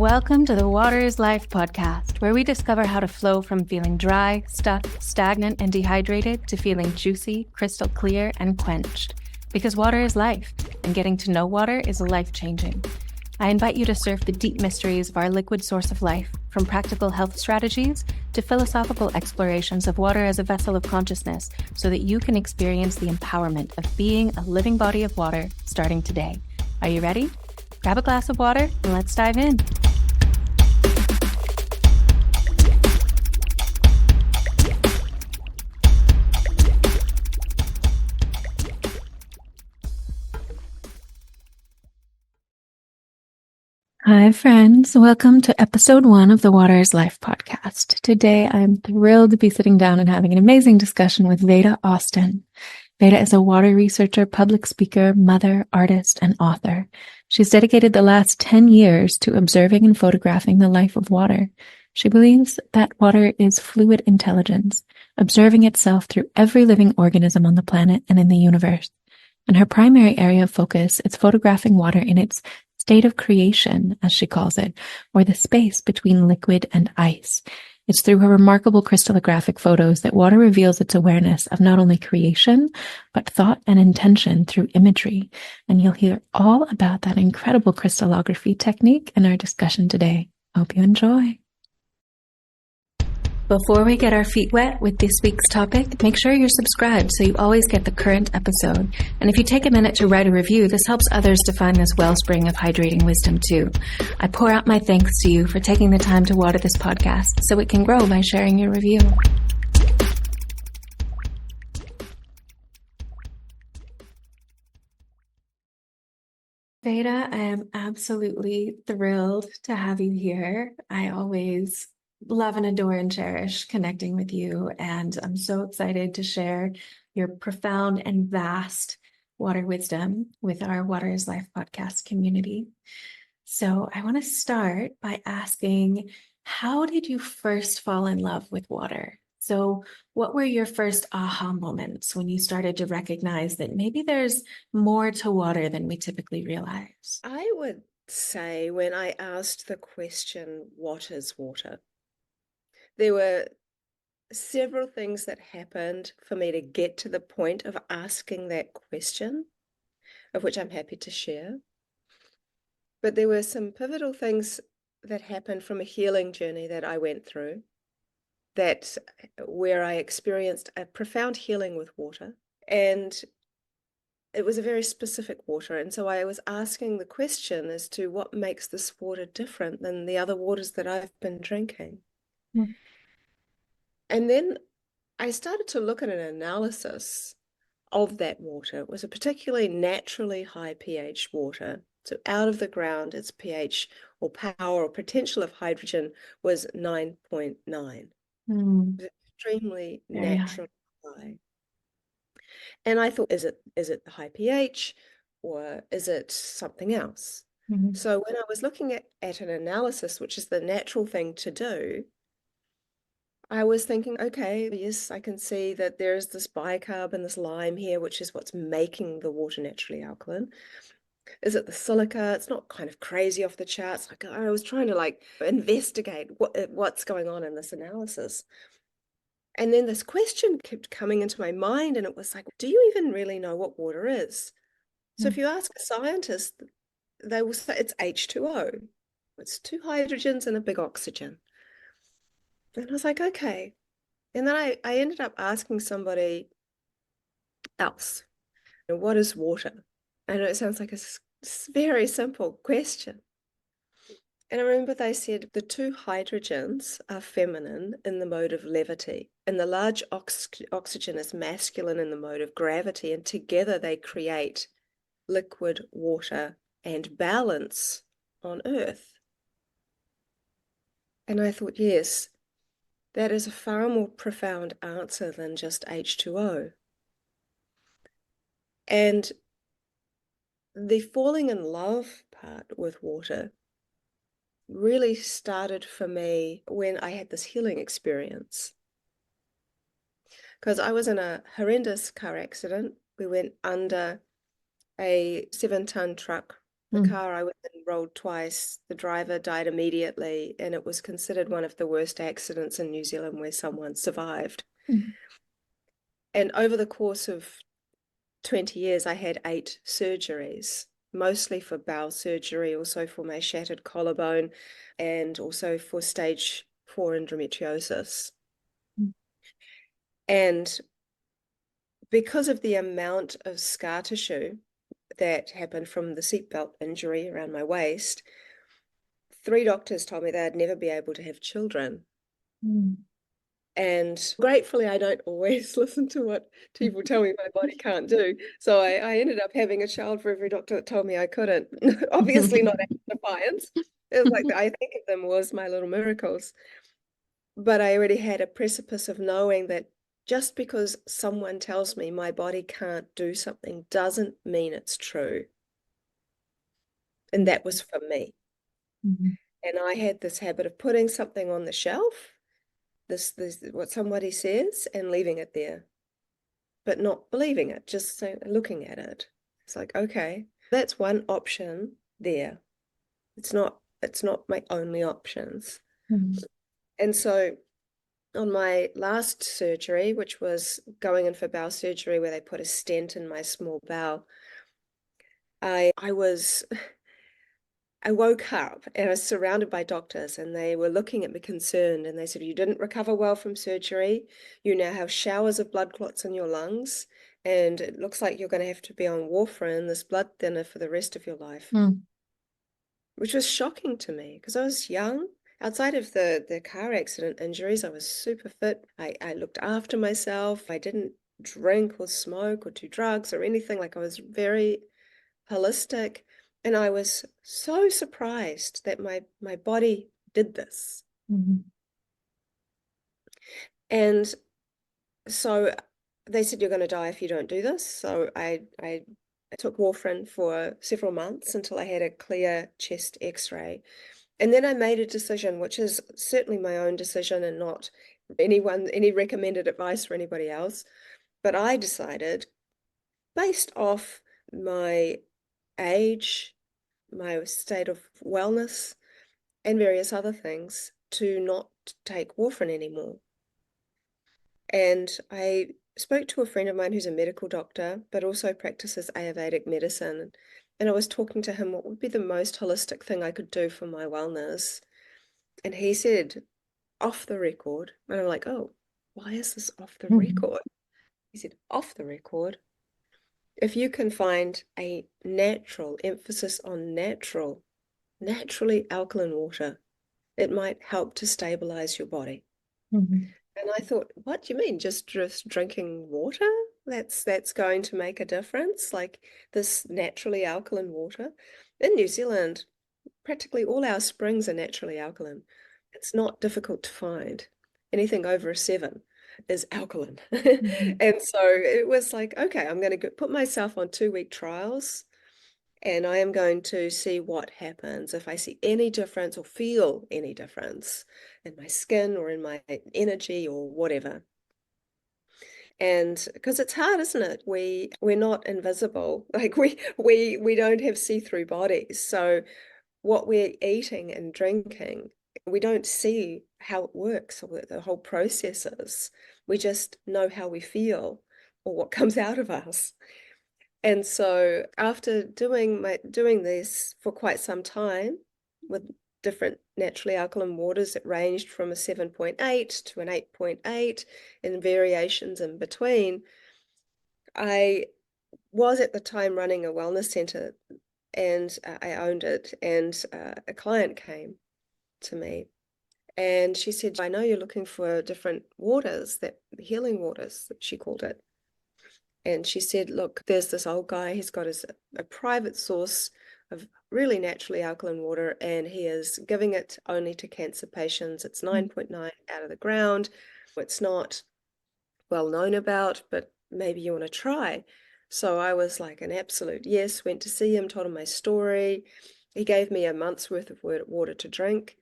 Welcome to the Water is Life podcast, where we discover how to flow from feeling dry, stuck, stagnant, and dehydrated to feeling juicy, crystal clear, and quenched. Because water is life, and getting to know water is life-changing. I invite you to surf the deep mysteries of our liquid source of life, from practical health strategies to philosophical explorations of water as a vessel of consciousness, so that you can experience the empowerment of being a living body of water starting today. Are you ready? Grab a glass of water and let's dive in. Hi, friends. Welcome to episode 1 of the Water is Life podcast. Today, I'm thrilled to be sitting down and having an amazing discussion with Veda Austin. Veda is a water researcher, public speaker, mother, artist, and author. She's dedicated the last 10 years to observing and photographing the life of water. She believes that water is fluid intelligence, observing itself through every living organism on the planet and in the universe. And her primary area of focus is photographing water in its state of creation, as she calls it, or the space between liquid and ice. It's through her remarkable crystallographic photos that water reveals its awareness of not only creation, but thought and intention through imagery. And you'll hear all about that incredible crystallography technique in our discussion today. Hope you enjoy. Before we get our feet wet with this week's topic, make sure you're subscribed so you always get the current episode. And if you take a minute to write a review, this helps others to find this wellspring of hydrating wisdom too. I pour out my thanks to you for taking the time to water this podcast so it can grow by sharing your review. Veda, I am absolutely thrilled to have you here. I always love and adore and cherish connecting with you, and I'm so excited to share your profound and vast water wisdom with our Water is Life podcast community. So I want to start by asking, how did you first fall in love with water? So what were your first aha moments when you started to recognize that maybe there's more to water than we typically realize? I would say when I asked the question, what is water? There were several things that happened for me to get to the point of asking that question, of which I'm happy to share. But there were some pivotal things that happened from a healing journey that I went through, where I experienced a profound healing with water. And it was a very specific water. And so I was asking the question as to what makes this water different than the other waters that I've been drinking. Mm. And then I started to look at an analysis of that water. It was a particularly naturally high pH water. So out of the ground, its pH or power or potential of hydrogen was 9.9. Extremely Very naturally high. And I thought, is it the high pH or is it something else? Mm-hmm. So when I was looking at an analysis, which is the natural thing to do, I was thinking, okay, yes, I can see that there's this bicarb and this lime here, which is what's making the water naturally alkaline. Is it the silica? It's not kind of crazy off the charts. Like I was trying to investigate what's going on in this analysis. And then this question kept coming into my mind, and it was like, do you even really know what water is? So if you ask a scientist, they will say it's H2O. It's 2 hydrogens and a big oxygen. And I was like, okay. And then I ended up asking somebody else, what is water? I know it sounds like a very simple question. And I remember they said the 2 hydrogens are feminine in the mode of levity, and the large oxygen is masculine in the mode of gravity, and together they create liquid water and balance on Earth. And I thought, yes, that is a far more profound answer than just H2O. And the falling in love part with water really started for me when I had this healing experience. Because I was in a horrendous car accident. We went under a 7-ton truck The car I was in rolled twice. The driver died immediately, and it was considered one of the worst accidents in New Zealand where someone survived. And over the course of 20 years, I had 8 surgeries, mostly for bowel surgery, also for my shattered collarbone, and also for stage 4 endometriosis. And because of the amount of scar tissue that happened from the seatbelt injury around my waist, 3 doctors told me that I'd never be able to have children. And gratefully, I don't always listen to what people tell me my body can't do. So I ended up having a child for every doctor that told me I couldn't. Obviously not out of defiance. It was like, I think of them was my little miracles. But I already had a precipice of knowing that just because someone tells me my body can't do something doesn't mean it's true. And that was for me. And I had this habit of putting something on the shelf, this what somebody says, and leaving it there, but not believing it, just looking at it. It's like, okay, that's one option there. It's not my only options. And so on my last surgery, which was going in for bowel surgery where they put a stent in my small bowel, I woke up and I was surrounded by doctors, and they were looking at me concerned, and they said, you didn't recover well from surgery. You now have showers of blood clots in your lungs, and it looks like you're going to have to be on warfarin, this blood thinner, for the rest of your life. Which was shocking to me because I was young. Outside of the car accident injuries, I was super fit. I looked after myself. I didn't drink or smoke or do drugs or anything. Like, I was very holistic. And I was so surprised that my body did this. And so they said, you're going to die if you don't do this. So I took warfarin for several months until I had a clear chest x-ray. And then I made a decision, which is certainly my own decision and not any recommended advice for anybody else. But I decided, based off my age, my state of wellness, and various other things, to not take warfarin anymore. And I spoke to a friend of mine who's a medical doctor, but also practices Ayurvedic medicine. And I was talking to him what would be the most holistic thing I could do for my wellness. And he said, off the record. And I'm like, oh, why is this off the record? He said, off the record, if you can find a natural, emphasis on natural, naturally alkaline water, it might help to stabilize your body. And I thought, what do you mean? Just drinking water? That's going to make a difference? Like, this naturally alkaline water? In New Zealand, practically all our springs are naturally alkaline. It's not difficult to find. Anything over a 7 is alkaline. And so it was like, okay, I'm going to put myself on 2-week trials, and I am going to see what happens. If I see any difference or feel any difference in my skin or in my energy or whatever. And because it's hard, isn't it? We're not invisible. Like, we don't have see-through bodies. So what we're eating and drinking, we don't see how it works or what the whole process is. We just know how we feel or what comes out of us. And so after doing this for quite some time with different naturally alkaline waters that ranged from a 7.8 to an 8.8 and variations in between, I was at the time running a wellness center, and I owned it, and a client came to me and she said, I know you're looking for different waters, that healing waters, that she called it. And she said, look, there's this old guy, he's got a private source of really naturally alkaline water, and he is giving it only to cancer patients. It's 9.9 out of the ground. It's not well known about, but maybe you want to try. So I was like an absolute yes, went to see him, told him my story. He gave me a month's worth of water to drink.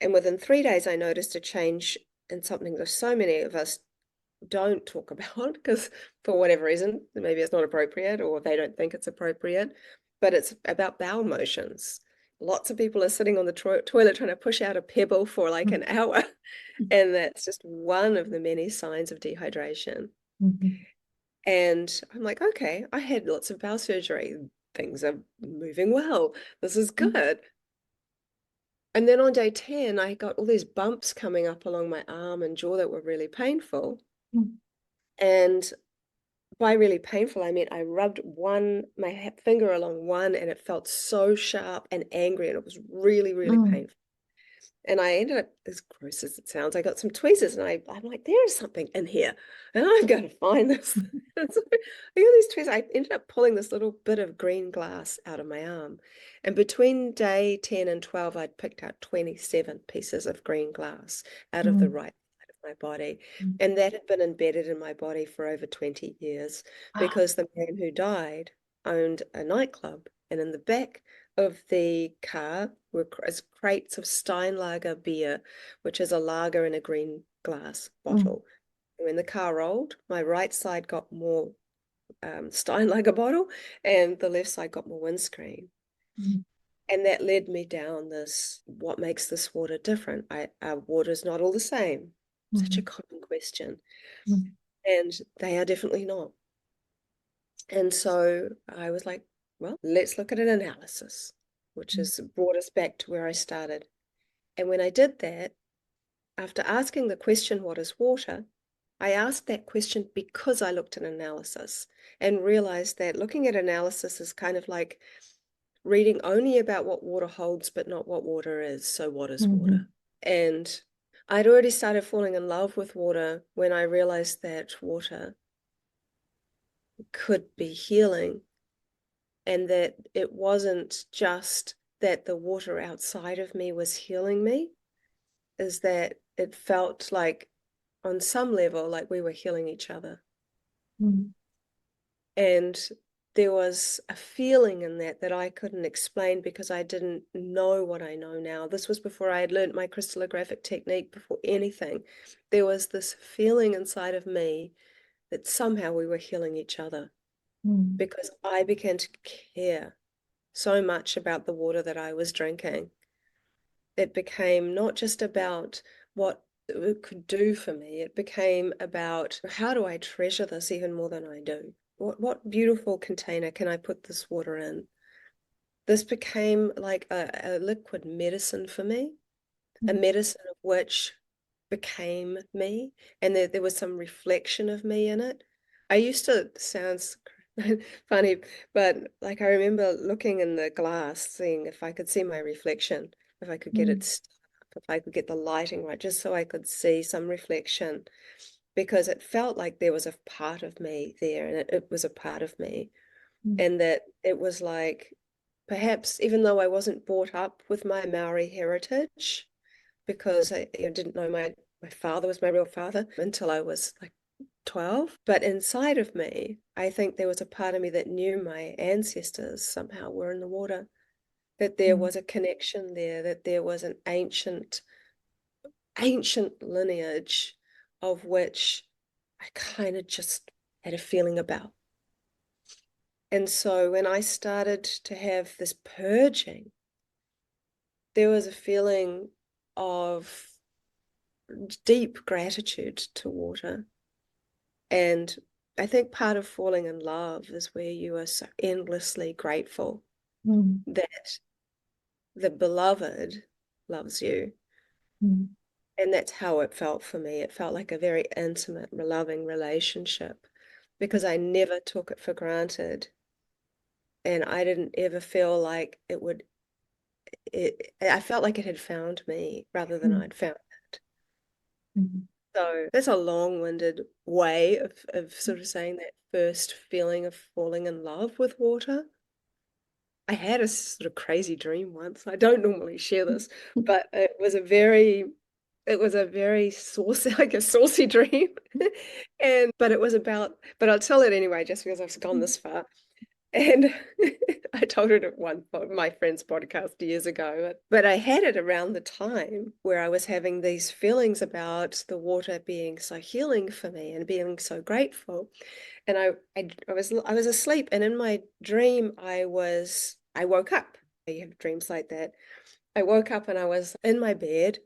And within 3 days, I noticed a change in something that so many of us don't talk about because for whatever reason, maybe it's not appropriate or they don't think it's appropriate. but it's about bowel motions. Lots of people are sitting on the toilet trying to push out a pebble for like an hour, and that's just one of the many signs of dehydration. Mhm. And I'm like, okay, I had lots of bowel surgery. Things are moving well. This is good. And then on day 10, I got all these bumps coming up along my arm and jaw that were really painful. Mhm. And by really painful, I mean I rubbed my finger along one and it felt so sharp and angry and it was really, really Mm. painful. And I ended up, as gross as it sounds, I got some tweezers and I'm like, there is something in here. And I'm going to find this. And so I got these tweezers. I ended up pulling this little bit of green glass out of my arm. And between day 10 and 12, I'd picked out 27 pieces of green glass out of the Mm. right side of my body. Mm. And that had been embedded in my body for over 20 years Wow. because the man who died owned a nightclub. And in the back of the car were crates of Steinlager beer, which is a lager in a green glass Mm. bottle. When the car rolled, my right side got more Steinlager bottle and the left side got more windscreen. Mm. And that led me down this, what makes this water different? Our water is not all the same. Such a Mhm. common question. Mm. And they are definitely not. And so I was like, well, let's look at an analysis, which Mm. has brought us back to where I started. And when I did that, after asking the question, what is water? I asked that question because I looked at analysis and realized that looking at analysis is kind of like reading only about what water holds, but not what water is. So, what is water? Mhm. And I'd already started falling in love with water when I realized that water could be healing and that it wasn't just that the water outside of me was healing me, is that it felt like on some level like we were healing each other. Mm. And there was a feeling in that I couldn't explain because I didn't know what I know now. This was before I had learned my crystallographic technique, before anything. There was this feeling inside of me that somehow we were healing each other Mm. because I began to care so much about the water that I was drinking. It became not just about what it could do for me, it became about how do I treasure this even more than I do? What beautiful container can I put this water in? This became like a liquid medicine for me, a Mm. medicine of which became me, and there was some reflection of me in it. I used to, sounds funny, but like I remember looking in the glass, seeing if I could see my reflection, if I could get it Mm. stood up, if I could get the lighting right, just so I could see some reflection, because it felt like there was a part of me there, and it was a part of me, Mm. and that it was like perhaps even though I wasn't brought up with my Maori heritage, because I didn't know my father was my real father until I was like 12. But inside of me, I think there was a part of me that knew my ancestors somehow were in the water, that there Mm. was a connection there, that there was an ancient lineage of which I kind of just had a feeling about. And so when I started to have this purging, there was a feeling of deep gratitude to water. And I think part of falling in love is where you are so endlessly grateful Mm. that the beloved loves you. Mm. And that's how it felt for me. It felt like a very intimate, loving relationship because I never took it for granted. And I didn't ever feel like I felt like it had found me rather than Mm. I'd found it. Mm. So that's a long-winded way of sort of saying that first feeling of falling in love with water. I had a sort of crazy dream once. I don't normally share this, but it was a very saucy, like a saucy dream. But it was about, but I'll tell it anyway, just because I've gone this far. And I told it at one of my friend's podcast years ago, but I had it around the time where I was having these feelings about the water being so healing for me and being so grateful. And I was asleep, and in my dream I woke up. You have dreams like that. I woke up and I was in my bed,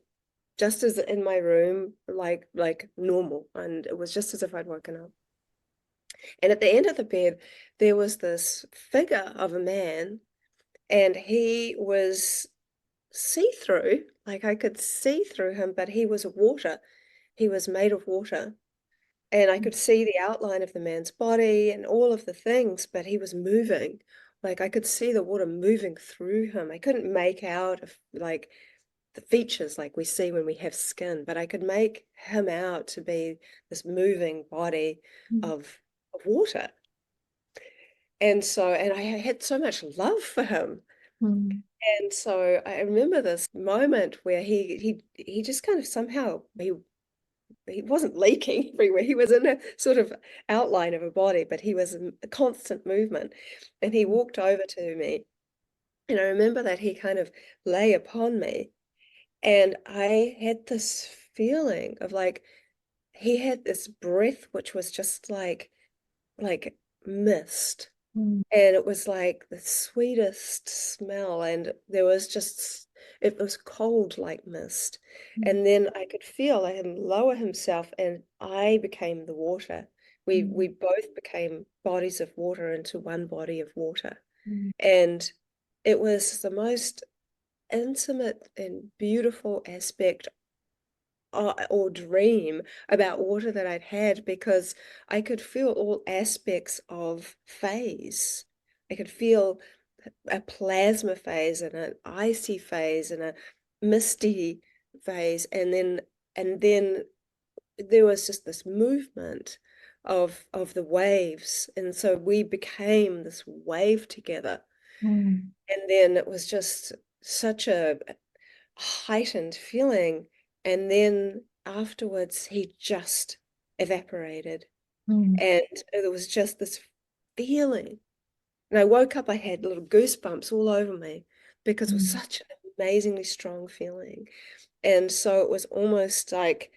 just as in my room, like normal, and it was just as if I'd woken up. And at the end of the bed, there was this figure of a man, and he was see-through, like I could see through him, but he was water. He was made of water. And I could see the outline of the man's body and all of the things, but he was moving. Like I could see the water moving through him. I couldn't make out like the features like we see when we have skin, but I could make him out to be this moving body Mm. of water. And I had so much love for him. Mm. And so I remember this moment where he just kind of somehow he wasn't leaking everywhere. He was in a sort of outline of a body, but he was in a constant movement. And he walked over to me. And I remember that he kind of lay upon me. And I had this feeling of like he had this breath which was just like mist. Mm. And it was like the sweetest smell, and there was just, it was cold like mist. Mm. And then I could feel him lower himself, and I became the water. We Mm. both became bodies of water into one body of water. Mm. And it was the most intimate and beautiful aspect or dream about water that I'd had, because I could feel all aspects of phase. I could feel a plasma phase and an icy phase and a misty phase, and then there was just this movement of the waves, and so we became this wave together. Mm. And then it was just such a heightened feeling. And then afterwards, he just evaporated. Mm. And there was just this feeling. And I woke up, I had little goosebumps all over me because it was Mm. such an amazingly strong feeling. And so it was almost like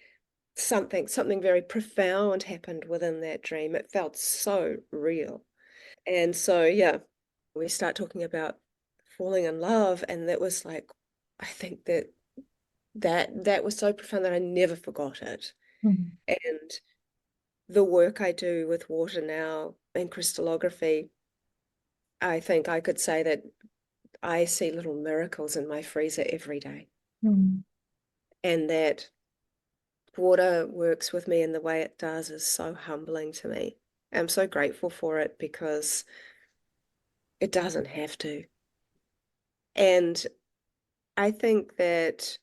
something very profound happened within that dream. It felt so real. And so, yeah, we start talking about falling in love, and that was like, I think that was so profound that I never forgot it. Mm. And the work I do with water now in crystallography, I think I could say that I see little miracles in my freezer every day. Mm. And that water works with me in the way it does is so humbling to me. I'm so grateful for it because it doesn't have to. And I think that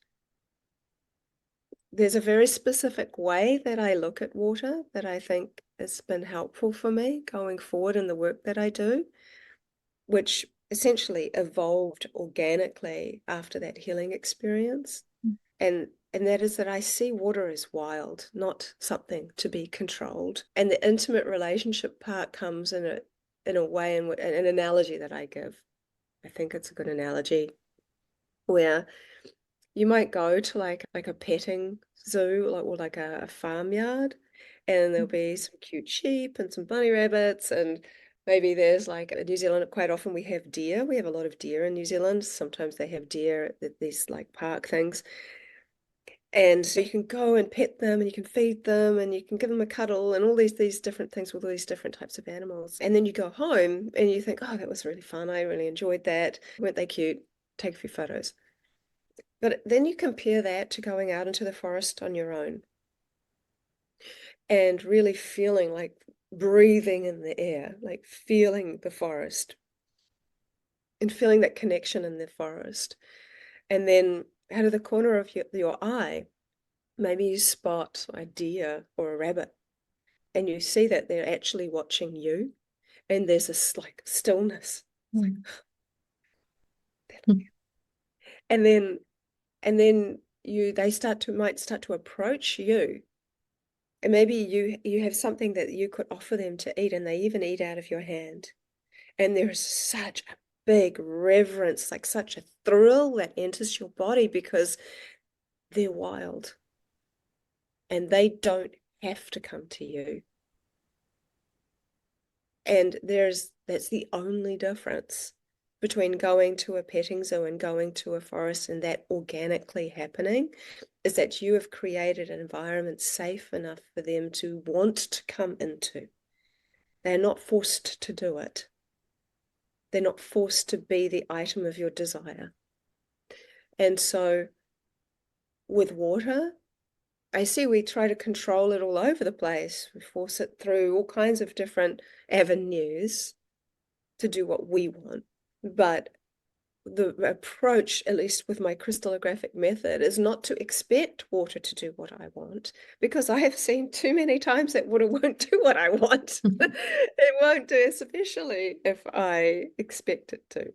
there's a very specific way that I look at water that I think has been helpful for me going forward in the work that I do, which essentially evolved organically after that healing experience. And that is that I see water as wild, not something to be controlled. And the intimate relationship part comes in a way, in an analogy that I give. I think it's a good analogy where you might go to like a petting zoo, or like a farmyard, and there'll be some cute sheep and some bunny rabbits, and maybe there's like in New Zealand, quite often we have deer. We have a lot of deer in New Zealand. Sometimes they have deer at these like park things. And so you can go and pet them, and you can feed them, and you can give them a cuddle, and all these different things with all these different types of animals. And then you go home and you think, oh, that was really fun. I really enjoyed that. Weren't they cute? Take a few photos. But then you compare that to going out into the forest on your own and really feeling like breathing in the air, like feeling the forest and feeling that connection in the forest. And then out of the corner of your eye, maybe you spot a deer or a rabbit, and you see that they're actually watching you. And there's this like stillness. It's like, Mm. and then and then they might start to approach you. And maybe you have something that you could offer them to eat, and they even eat out of your hand. And there's such a big reverence, like such a thrill that enters your body because they're wild and they don't have to come to you. And that's the only difference between going to a petting zoo and going to a forest and that organically happening is that you have created an environment safe enough for them to want to come into. They're not forced to do it. They're not forced to be the item of your desire. And so with water, I see we try to control it all over the place. We force it through all kinds of different avenues to do what we want. But the approach, at least with my crystallographic method, is not to expect water to do what I want, because I have seen too many times that water won't do what I want. It won't do, especially if I expect it to.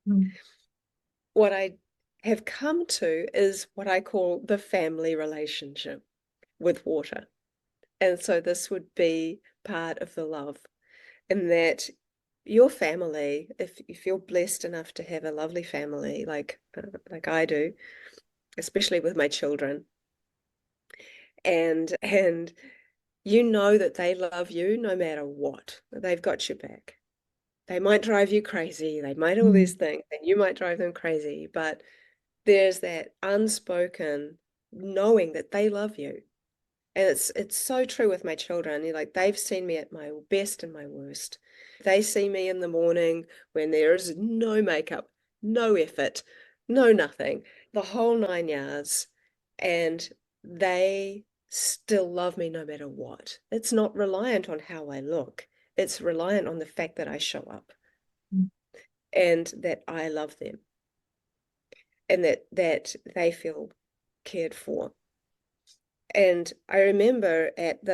Mm. What I have come to is what I call the family relationship with water. And so this would be part of the love, in that your family, if you're blessed enough to have a lovely family like I do, especially with my children, and you know that they love you no matter what. They've got your back. They might drive you crazy, they might all these Mm. things, and you might drive them crazy, but there's that unspoken knowing that they love you. And it's so true with my children. Like they've seen me at my best and my worst. They see me in the morning when there is no makeup, no effort, no nothing, the whole 9 yards, and they still love me no matter what. It's not reliant on how I look. It's reliant on the fact that I show up Mm. and that I love them and that they feel cared for. And I remember at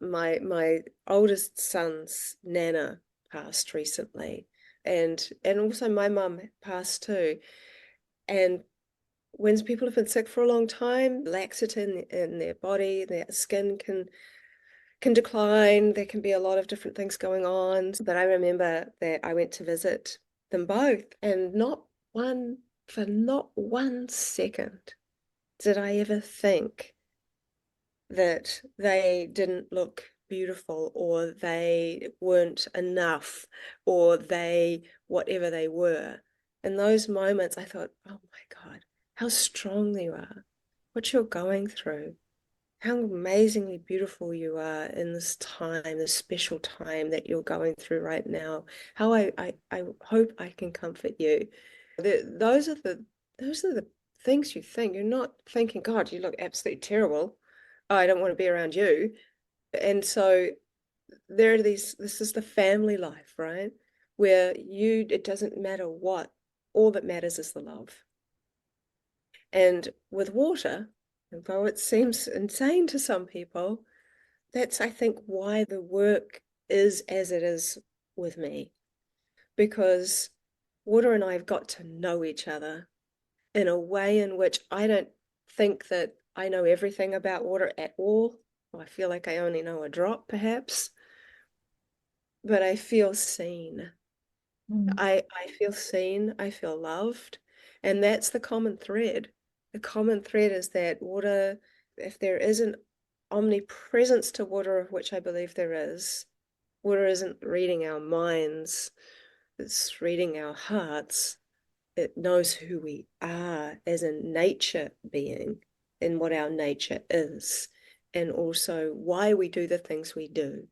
my oldest son's nana passed recently, and also my mum passed too. And when people have been sick for a long time, laxity in their body, their skin can decline. There can be a lot of different things going on. But I remember that I went to visit them both, and not one second did I ever think that they didn't look beautiful or they weren't enough or they, whatever they were. In those moments, I thought, oh my God, how strong you are, what you're going through, how amazingly beautiful you are in this time, this special time that you're going through right now. How I hope I can comfort you. Those are the things you think. You're not thinking, God, you look absolutely terrible. Oh, I don't want to be around you. And so there are this is the family life, right? Where it doesn't matter what, all that matters is the love. And with water, though it seems insane to some people, that's, I think, why the work is as it is with me. Because water and I have got to know each other in a way in which I don't think that I know everything about water at all. I feel like I only know a drop, perhaps, but I feel seen. Mm. I feel seen, I feel loved, and that's the common thread. The common thread is that water, if there is an omnipresence to water, of which I believe there is, water isn't reading our minds, it's reading our hearts. It knows who we are as a nature being and what our nature is, and also why we do the things we do.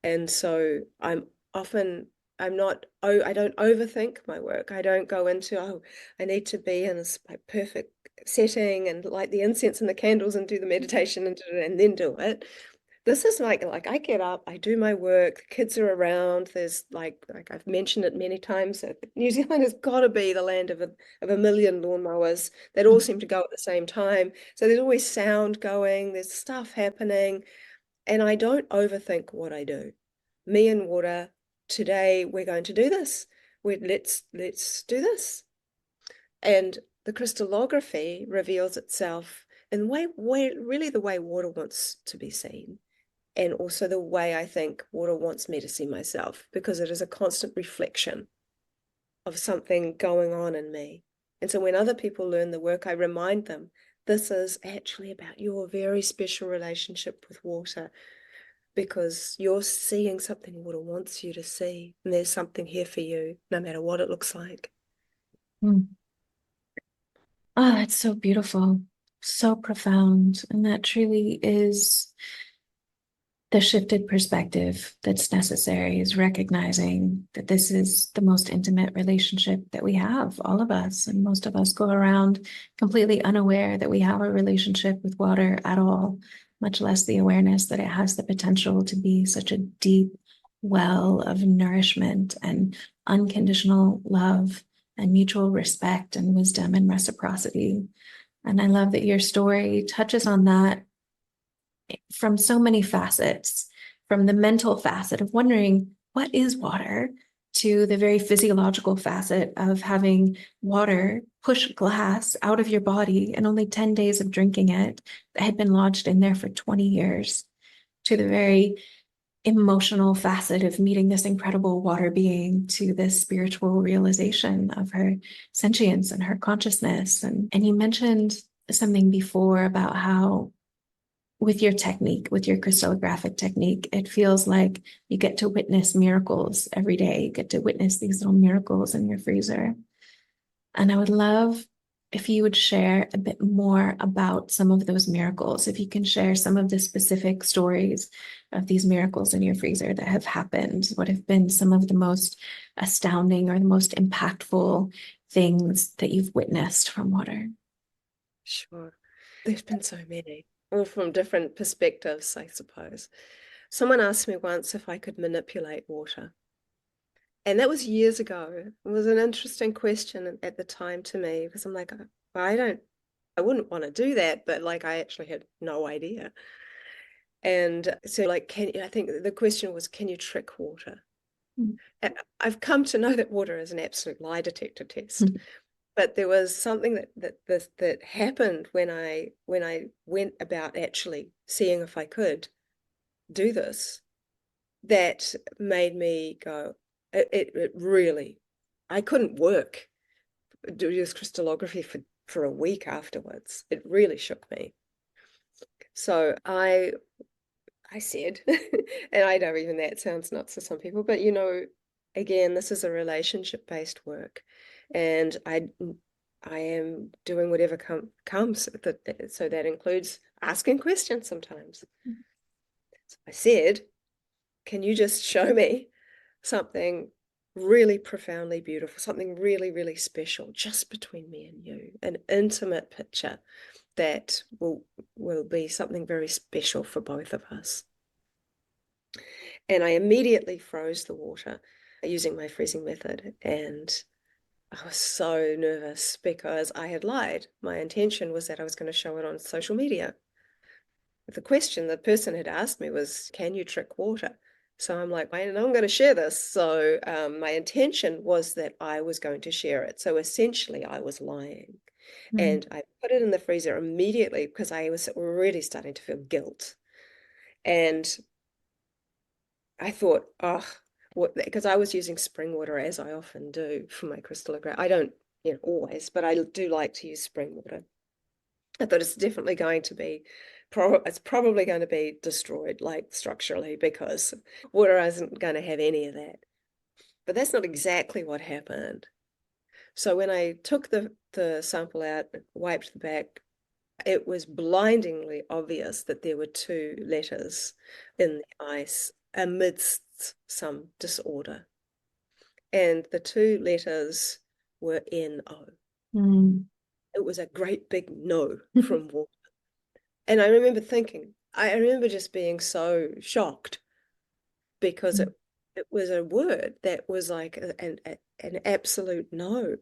And so I'm not, oh, I don't overthink my work. I don't go into, oh, I need to be in this like perfect setting and light the incense and the candles and do the meditation and then do it. This is like I get up, I do my work, the kids are around. There's like I've mentioned it many times, that New Zealand has got to be the land of a million lawnmowers that all seem to go at the same time. So there's always sound going, there's stuff happening, and I don't overthink what I do. Me and water, today we're going to do this. Let's do this. And the crystallography reveals itself in the way really the way water wants to be seen. and also the way I think water wants me to see myself, because it is a constant reflection of something going on in me. And so when other people learn the work, I remind them, this is actually about your very special relationship with water, because you're seeing something water wants you to see, and there's something here for you, no matter what it looks like. Mm. Oh, that's so beautiful, so profound. And that truly is the shifted perspective that's necessary, is recognizing that this is the most intimate relationship that we have, all of us. And most of us go around completely unaware that we have a relationship with water at all, much less the awareness that it has the potential to be such a deep well of nourishment and unconditional love and mutual respect and wisdom and reciprocity. And I love that your story touches on that from so many facets, from the mental facet of wondering what is water, to the very physiological facet of having water push glass out of your body and only 10 days of drinking it that had been lodged in there for 20 years, to the very emotional facet of meeting this incredible water being, to this spiritual realization of her sentience and her consciousness. And you mentioned something before about how with your technique, with your crystallographic technique, it feels like you get to witness miracles every day. You get to witness these little miracles in your freezer. And I would love if you would share a bit more about some of those miracles, if you can share some of the specific stories of these miracles in your freezer that have happened. What have been some of the most astounding or the most impactful things that you've witnessed from water? Sure. There's been so many, all from different perspectives, I suppose. Someone asked me once if I could manipulate water. And that was years ago. It was an interesting question at the time to me, because I'm like, I wouldn't want to do that, but like I actually had no idea. And so like, I think the question was, can you trick water? Mm. And I've come to know that water is an absolute lie detector test. But there was something that happened when I went about actually seeing if I could do this, that made me go, it really, I couldn't do this crystallography for a week afterwards. It really shook me. So I said, and I know even that sounds nuts to some people, but again, this is a relationship-based work, and I am doing whatever comes. So that includes asking questions sometimes. So I said, can you just show me something really profoundly beautiful, something really, really special, just between me and you, an intimate picture that will be something very special for both of us. And I immediately froze the water using my freezing method. And I was so nervous because I had lied. My intention was that I was going to show it on social media. The question the person had asked me was, can you trick water? So I'm like, I know I'm going to share this. So my intention was that I was going to share it. So essentially, I was lying. Mm. And I put it in the freezer immediately because I was really starting to feel guilt. And I thought, oh, what? Because I was using spring water, as I often do for my crystallograph. I don't, always, but I do like to use spring water. I thought it's definitely going to be, it's probably going to be destroyed, like structurally, because water isn't going to have any of that. But that's not exactly what happened. So when I took the sample out, wiped the back, it was blindingly obvious that there were two letters in the ice amidst some disorder. And the two letters were NO. Mm. It was a great big no from water. And I remember just being so shocked, because it was a word that was like an absolute no.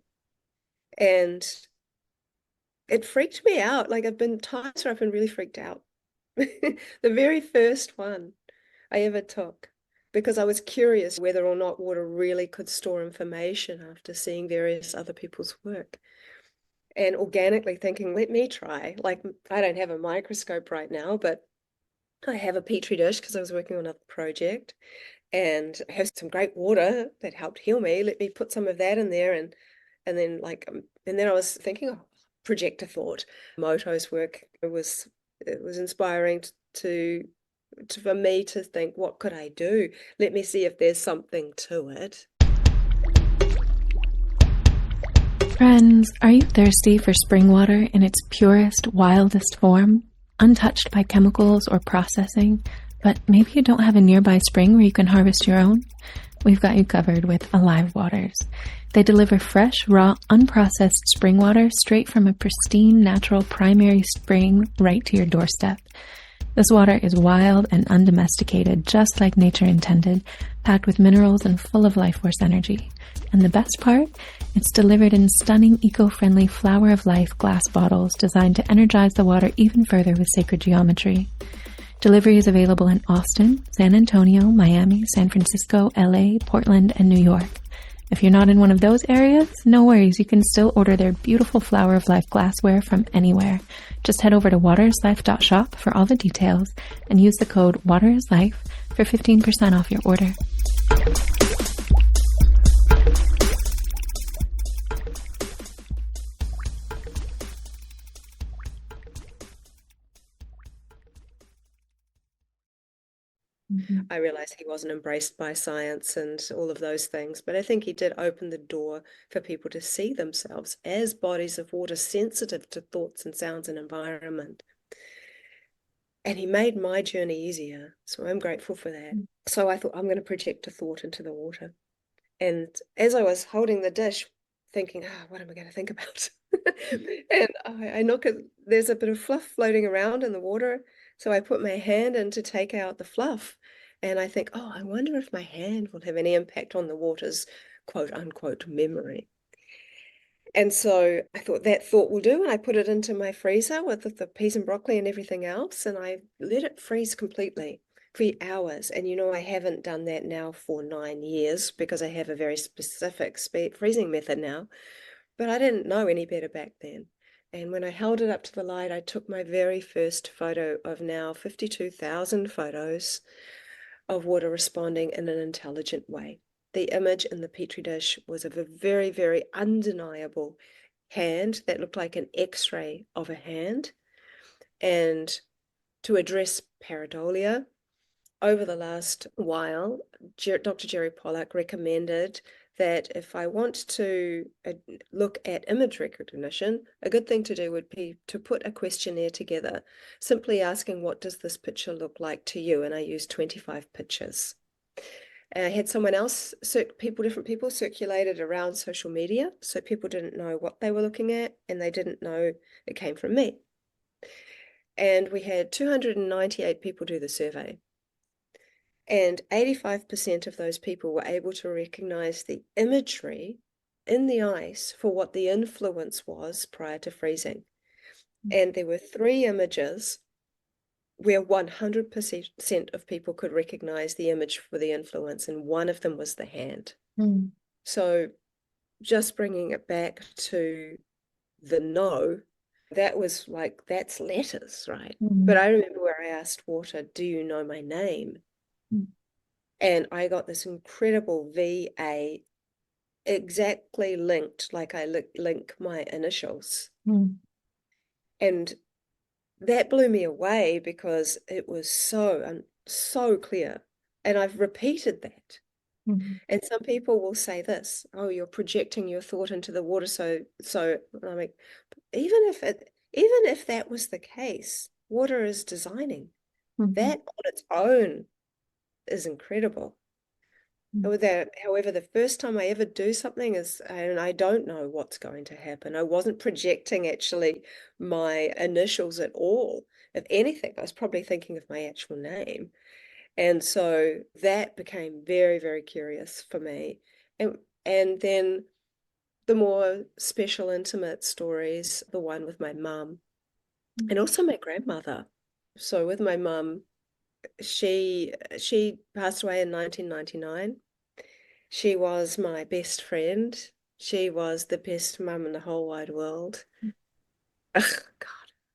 And it freaked me out. Like, I've been times where I've been really freaked out. The very first one I ever took, because I was curious whether or not water really could store information after seeing various other people's work. And organically thinking, let me try. Like, I don't have a microscope right now, but I have a petri dish because I was working on a project, and I have some great water that helped heal me. Let me put some of that in there, and then and then I was thinking, oh, project a thought. Moto's work, it was inspiring for me to think, what could I do? Let me see if there's something to it. Friends, are you thirsty for spring water in its purest, wildest form, untouched by chemicals or processing, but maybe you don't have a nearby spring where you can harvest your own? We've got you covered with Alive Waters. They deliver fresh, raw, unprocessed spring water straight from a pristine, natural primary spring right to your doorstep. This water is wild and undomesticated, just like nature intended, packed with minerals and full of life force energy. And the best part? It's delivered in stunning, eco-friendly Flower of Life glass bottles designed to energize the water even further with sacred geometry. Delivery is available in Austin, San Antonio, Miami, San Francisco, LA, Portland, and New York. If you're not in one of those areas, no worries, you can still order their beautiful Flower of Life glassware from anywhere. Just head over to waterislife.shop for all the details and use the code WaterIsLife for 15% off your order. I realized he wasn't embraced by science and all of those things, but I think he did open the door for people to see themselves as bodies of water sensitive to thoughts and sounds and environment. And he made my journey easier, so I'm grateful for that. So I thought, I'm going to project a thought into the water. And as I was holding the dish, thinking, what am I going to think about? And I look at, there's a bit of fluff floating around in the water. So I put my hand in to take out the fluff. And I think, I wonder if my hand will have any impact on the water's quote unquote memory. And so I thought that thought will do. And I put it into my freezer with the peas and broccoli and everything else. And I let it freeze completely for hours. And I haven't done that now for 9 years because I have a very specific freezing method now. But I didn't know any better back then. And when I held it up to the light, I took my very first photo of now 52,000 photos of water responding in an intelligent way. The image in the petri dish was of a very, very undeniable hand that looked like an X-ray of a hand. And to address pareidolia, over the last while, Dr. Jerry Pollack recommended that if I want to look at image recognition, a good thing to do would be to put a questionnaire together, simply asking, what does this picture look like to you? And I used 25 pictures. And I had someone else, different people circulated around social media, so people didn't know what they were looking at, and they didn't know it came from me. And we had 298 people do the survey. And 85% of those people were able to recognize the imagery in the ice for what the influence was prior to freezing. And there were 3 images where 100% of people could recognize the image for the influence, and one of them was the hand. So just bringing it back to the no, that was like, that's letters, right? But I remember where I asked water, do you know my name? And I got this incredible VA exactly linked, like I link my initials. And that blew me away because it was so clear. And I've repeated that. And some people will say this, you're projecting your thought into the water. So I'm like, even if that was the case, water is designing. That on its own is incredible. However, the first time I ever do something and I don't know what's going to happen. I wasn't projecting actually my initials at all. If anything, I was probably thinking of my actual name. And so that became very, very curious for me. And then the more special, intimate stories, the one with my mum and also my grandmother. So with my mum, she passed away in 1999. She was my best friend. She was the best mum in the whole wide world. Ugh, God,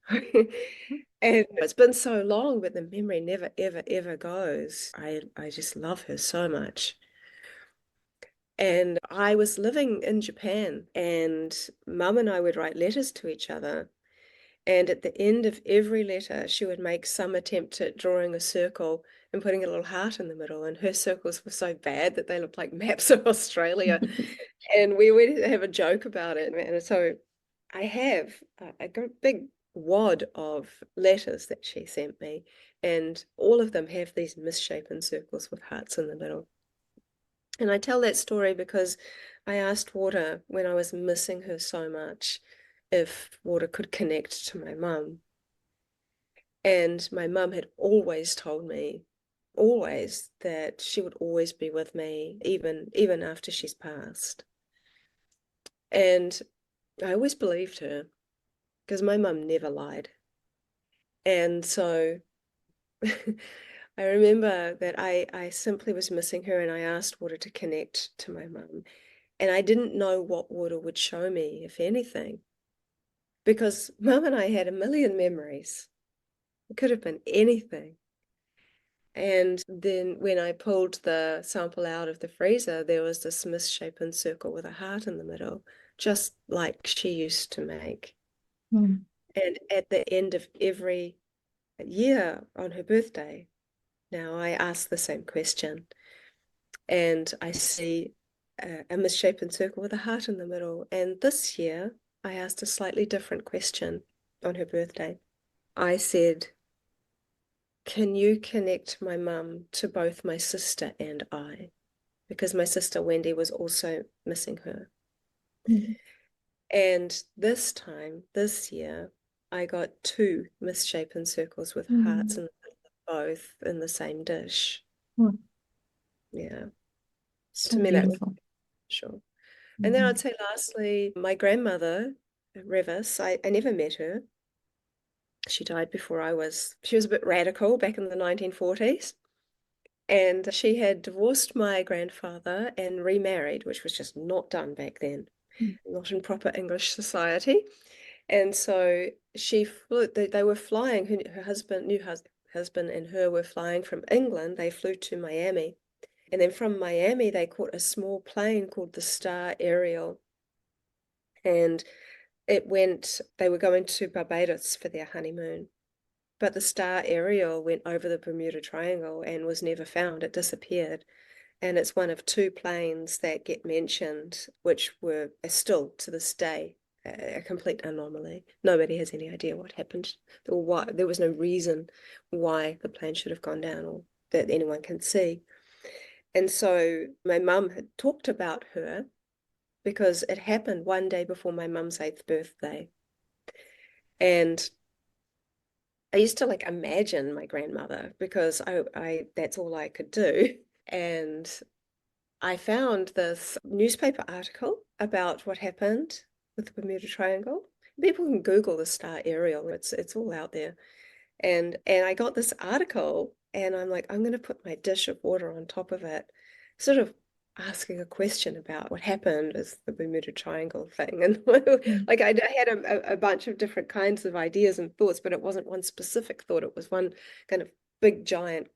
And it's been so long, but the memory never, ever, ever goes. I just love her so much. And I was living in Japan, and Mum and I would write letters to each other. And at the end of every letter, she would make some attempt at drawing a circle and putting a little heart in the middle. And her circles were so bad that they looked like maps of Australia. And we would have a joke about it. And so I have a big wad of letters that she sent me, and all of them have these misshapen circles with hearts in the middle. And I tell that story because I asked Water when I was missing her so much if Water could connect to my mum. And my mum had always told me, always, that she would always be with me, even after she's passed. And I always believed her because my mum never lied. And so I remember that I simply was missing her, and I asked Water to connect to my mum. And I didn't know what Water would show me, if anything, because Mum and I had a million memories. It could have been anything. And then when I pulled the sample out of the freezer, there was this misshapen circle with a heart in the middle, just like she used to make. Mm. And at the end of every year on her birthday, now I ask the same question, and I see a misshapen circle with a heart in the middle. And this year, I asked a slightly different question on her birthday. I said, can you connect my mum to both my sister and I? Because my sister Wendy was also missing her. Mm. And this time, this year, I got two misshapen circles with hearts Mm. in both in the same dish. Mm. Yeah. So So to me, that was beautiful. sure. And then Mhm. I'd say lastly, my grandmother, Revis, I never met her. She died before she was a bit radical back in the 1940s. And she had divorced my grandfather and remarried, which was just not done back then, Mm. not in proper English society. And so she flew, they were flying, her husband, husband and her were flying from England. They flew to Miami. And then from Miami, they caught a small plane called the Star Ariel. And they were going to Barbados for their honeymoon. But the Star Ariel went over the Bermuda Triangle and was never found. It disappeared. And it's one of two planes that get mentioned, which are still to this day a complete anomaly. Nobody has any idea what happened or why. There was no reason why the plane should have gone down or that anyone can see. And so my mum had talked about her because it happened one day before my mum's 8th birthday. And I used to imagine my grandmother because I that's all I could do. And I found this newspaper article about what happened with the Bermuda Triangle. People can Google the Star Ariel. It's all out there. And I got this article, and I'm like, I'm going to put my dish of water on top of it, sort of asking a question about what happened with the Bermuda Triangle thing. And Mm. like I had a bunch of different kinds of ideas and thoughts, but it wasn't one specific thought. It was one kind of big, giant,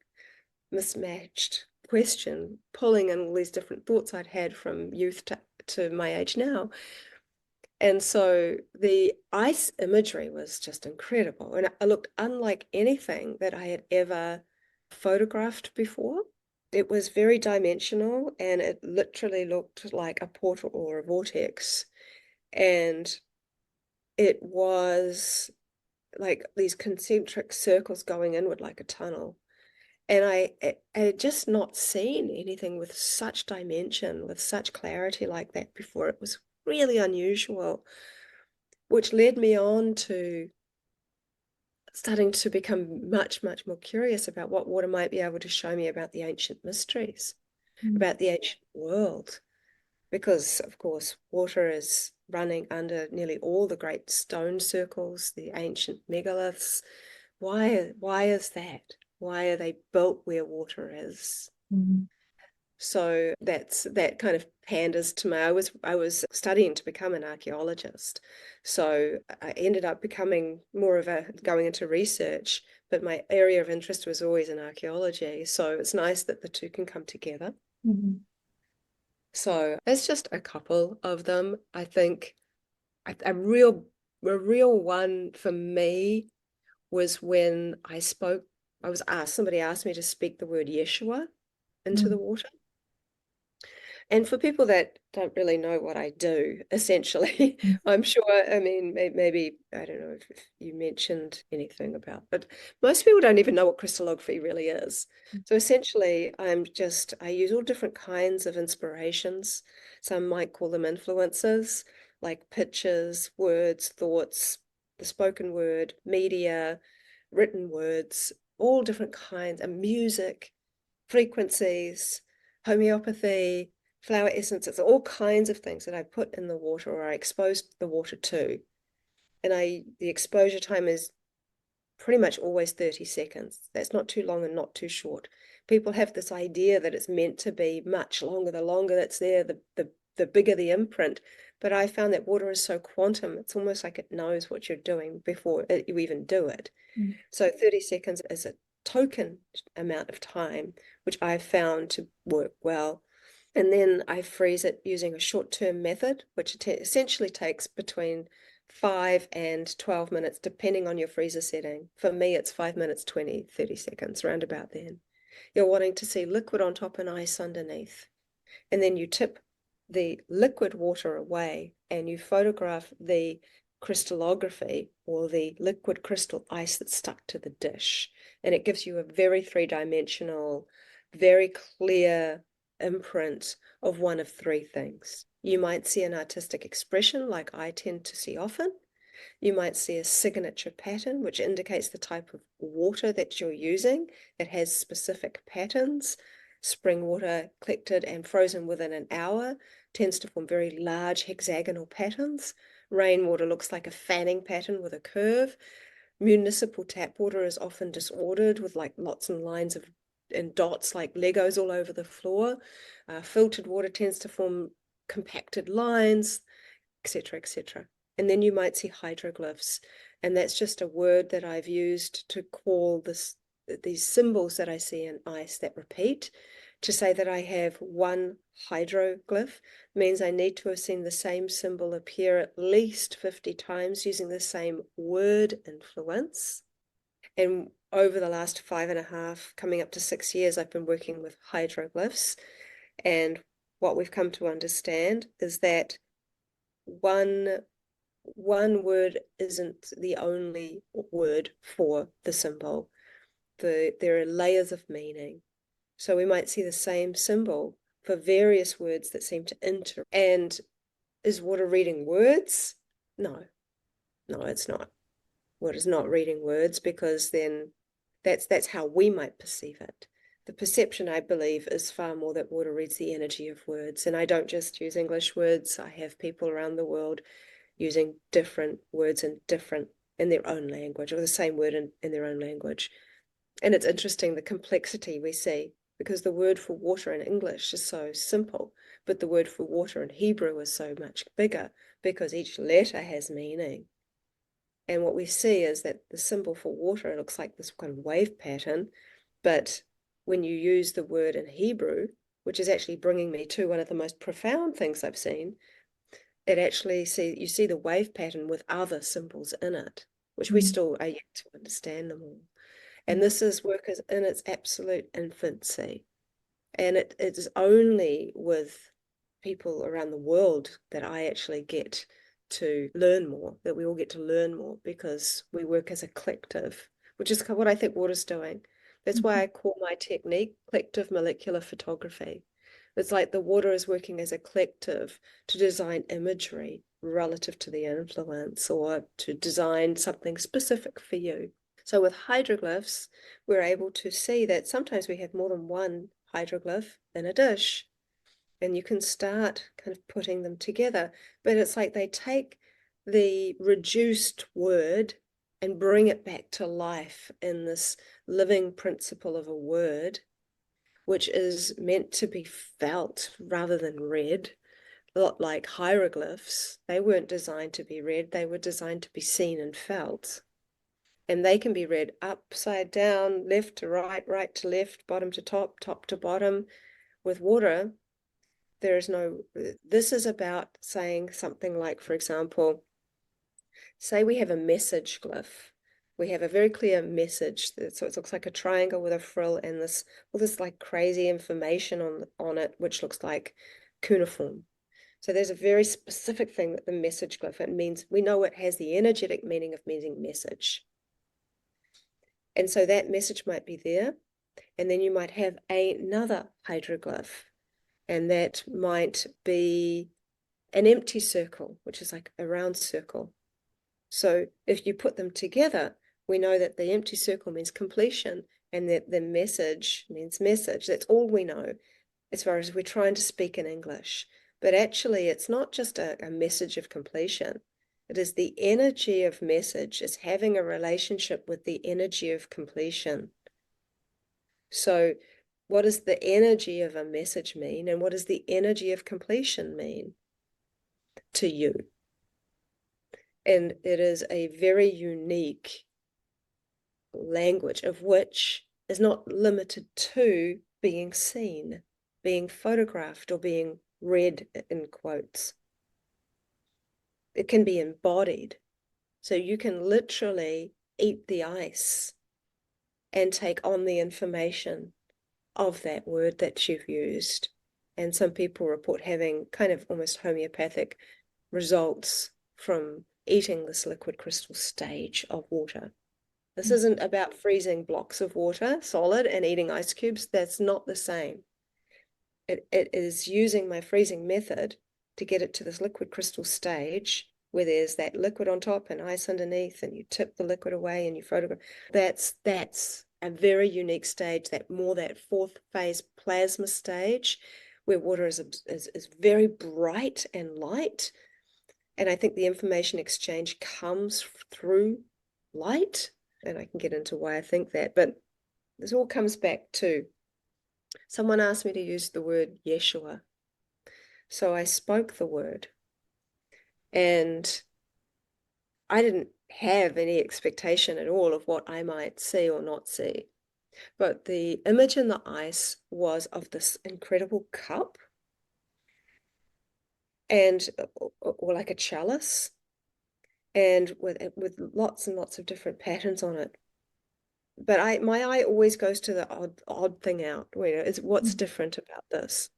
mismatched question, pulling in all these different thoughts I'd had from youth to my age now. And so the ice imagery was just incredible. And it looked unlike anything that I had ever photographed before. It was very dimensional, and it literally looked like a portal or a vortex. And it was like these concentric circles going inward like a tunnel. And I had just not seen anything with such dimension, with such clarity like that before. It was really unusual, which led me on to starting to become much, much more curious about what water might be able to show me about the ancient mysteries, Mm. about the ancient world. Because, of course, water is running under nearly all the great stone circles, the ancient megaliths. Why is that? Why are they built where water is? Mm. So that kind of panders to me. I was studying to become an archaeologist. So I ended up becoming more of a going into research, but my area of interest was always in archaeology. So it's nice that the two can come together. Mhm. So there's just a couple of them. I think a real one for me was when somebody asked me to speak the word Yeshua into the Mm. water. And for people that don't really know what I do, essentially, I'm sure, I mean, maybe, I don't know if you mentioned anything about, but most people don't even know what crystallography really is. So essentially, I use all different kinds of inspirations. Some might call them influences, like pictures, words, thoughts, the spoken word, media, written words, all different kinds, and music, frequencies, homeopathy, flower essences, all kinds of things that I put in the water or I expose the water to. And the exposure time is pretty much always 30 seconds. That's not too long and not too short. People have this idea that it's meant to be much longer. The longer that's there, the bigger the imprint. But I found that water is so quantum, it's almost like it knows what you're doing before you even do it. Mm. So 30 seconds is a token amount of time, which I've found to work well. And then I freeze it using a short-term method, which essentially takes between 5 and 12 minutes, depending on your freezer setting. For me, it's 5 minutes, 20, 30 seconds, round about then. You're wanting to see liquid on top and ice underneath. And then you tip the liquid water away and you photograph the crystallography or the liquid crystal ice that's stuck to the dish. And it gives you a very three-dimensional, very clear imprint of one of three things. You might see an artistic expression like I tend to see often. You might see a signature pattern, which indicates the type of water that you're using. It has specific patterns. Spring water collected and frozen within an hour tends to form very large hexagonal patterns. Rainwater looks like a fanning pattern with a curve. Municipal tap water is often disordered with like lots and lines of and dots like Legos all over the floor. Filtered water tends to form compacted lines, etc., etc. And then you might see hydroglyphs, and that's just a word that I've used to call these symbols that I see in ice that repeat. To say that I have one hydroglyph means I need to have seen the same symbol appear at least 50 times using the same word influence. And over the last 5.5, coming up to 6 years, I've been working with hydroglyphs. And what we've come to understand is that one word isn't the only word for the symbol. There are layers of meaning. So we might see the same symbol for various words that seem to enter. And is water reading words? No, no, it's not. Water is not reading words because then that's how we might perceive it. The perception, I believe, is far more that water reads the energy of words. And I don't just use English words. I have people around the world using different words in their own language, or the same word in their own language. And it's interesting the complexity we see because the word for water in English is so simple, but the word for water in Hebrew is so much bigger because each letter has meaning. And what we see is that the symbol for water looks like this kind of wave pattern, but when you use the word in Hebrew, which is actually bringing me to one of the most profound things I've seen, you see the wave pattern with other symbols in it, which we Mm. still are yet to understand them all. And this is work is in its absolute infancy. And it is only with people around the world that I actually get to learn more, that we all get to learn more because we work as a collective, which is what I think water's doing. That's why I call my technique collective molecular photography. It's like the water is working as a collective to design imagery relative to the influence or to design something specific for you. So with hydroglyphs, we're able to see that sometimes we have more than one hydroglyph in a dish, and you can start kind of putting them together. But it's like they take the reduced word and bring it back to life in this living principle of a word which is meant to be felt rather than read. A lot like hieroglyphs, they weren't designed to be read, they were designed to be seen and felt. And they can be read upside down, left to right, right to left, bottom to top, top to bottom. With water, there is no, this is about saying something like, for example, say we have a message glyph. We have a very clear message. So it looks like a triangle with a frill and this, all this like crazy information on it, which looks like cuneiform. So there's a very specific thing that the message glyph, it means, we know it has the energetic meaning of meaning message. And so that message might be there. And then you might have another hydroglyph, and that might be an empty circle, which is like a round circle. So if you put them together, we know that the empty circle means completion and that the message means message. That's all we know as far as we're trying to speak in English. But actually, it's not just a message of completion. It is the energy of message is having a relationship with the energy of completion. So what does the energy of a message mean? And what does the energy of completion mean to you? And it is a very unique language of which is not limited to being seen, being photographed, or being read in quotes. It can be embodied. So you can literally eat the ice and take on the information of that word that you've used. And some people report having kind of almost homeopathic results from eating this liquid crystal stage of water. This isn't about freezing blocks of water solid and eating ice cubes. That's not the same. It is using my freezing method to get it to this liquid crystal stage where there's that liquid on top and ice underneath, and you tip the liquid away and you photograph. That's a very unique stage, that fourth phase plasma stage, where water is very bright and light. And I think the information exchange comes through light. And I can get into why I think that. But this all comes back to someone asked me to use the word Yeshua. So I spoke the word. And I didn't have any expectation at all of what I might see or not see. But the image in the ice was of this incredible cup and or like a chalice, and with lots and lots of different patterns on it. But my eye always goes to the odd thing out. Is what's different about this?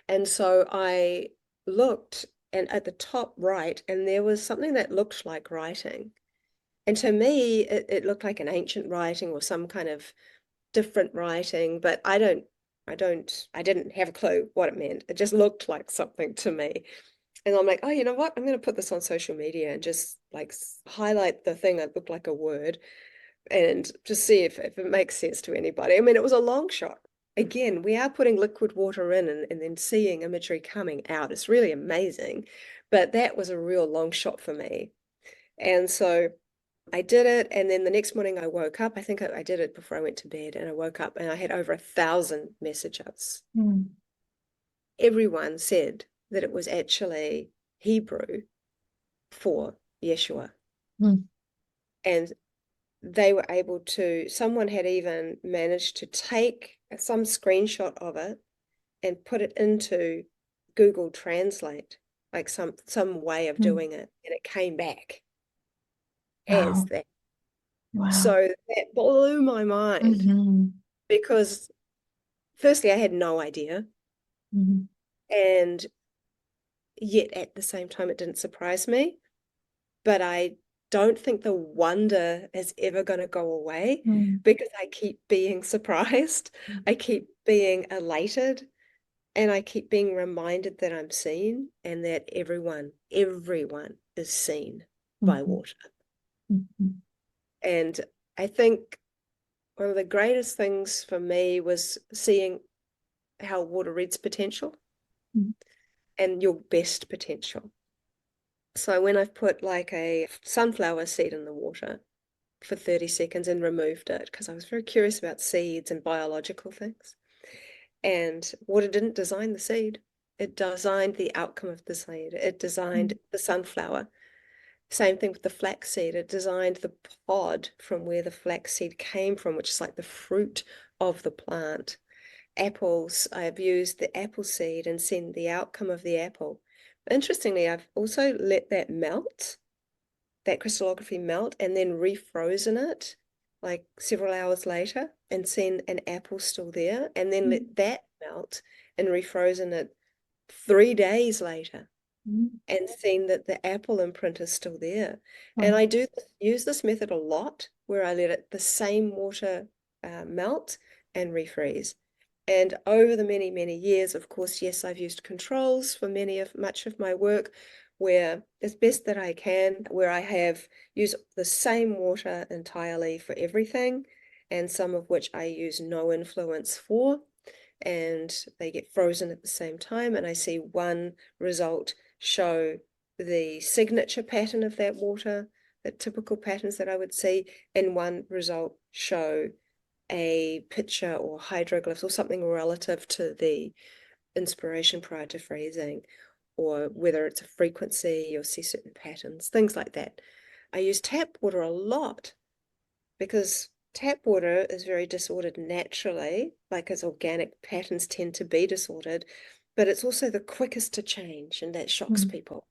And so I looked and at the top right, and there was something that looked like writing. And to me, it looked like an ancient writing or some kind of different writing, but I didn't have a clue what it meant. It just looked like something to me. And I'm like, oh, you know what? I'm going to put this on social media and just like highlight the thing that looked like a word and just see if it makes sense to anybody. I mean, it was a long shot. Again, we are putting liquid water in and then seeing imagery coming out. It's really amazing. But that was a real long shot for me. And so I did it. And then the next morning I woke up. I think I did it before I went to bed, and I woke up and I had over 1,000 messages. Everyone said that it was actually Hebrew for Yeshua. And they were able to, someone had even managed to take some screenshot of it and put it into Google Translate, like some way of doing it, and it came back as that. Wow. So that blew my mind because firstly, I had no idea. And yet at the same time, it didn't surprise me. But I don't think the wonder is ever going to go away because I keep being surprised. I keep being elated, and I keep being reminded that I'm seen and that everyone is seen by water. And I think one of the greatest things for me was seeing how water reads potential and your best potential. So when I've put like a sunflower seed in the water, for 30 seconds and removed it because I was very curious about seeds and biological things. And water didn't design the seed. It designed the outcome of the seed. It designed the sunflower. Same thing with the flaxseed. It designed the pod from where the flaxseed came from, which is like the fruit of the plant. Apples, I've used the apple seed and seen the outcome of the apple. Interestingly, I've also let that melt, that crystallography melt, and then refrozen it like several hours later and seen an apple still there, and then let that melt and refrozen it 3 days later and seen that the apple imprint is still there. And I do use this method a lot where I let it the same water melt and refreeze. And over the many, many years, of course, yes, I've used controls for much of my work where as best that I can, where I have used the same water entirely for everything, and some of which I use no influence for, and they get frozen at the same time, and I see one result show the signature pattern of that water, the typical patterns that I would see, and one result show a picture or hydroglyphs or something relative to the inspiration prior to freezing, or whether it's a frequency, you'll see certain patterns, things like that. I use tap water a lot because tap water is very disordered naturally, like as organic patterns tend to be disordered, but it's also the quickest to change, and that shocks people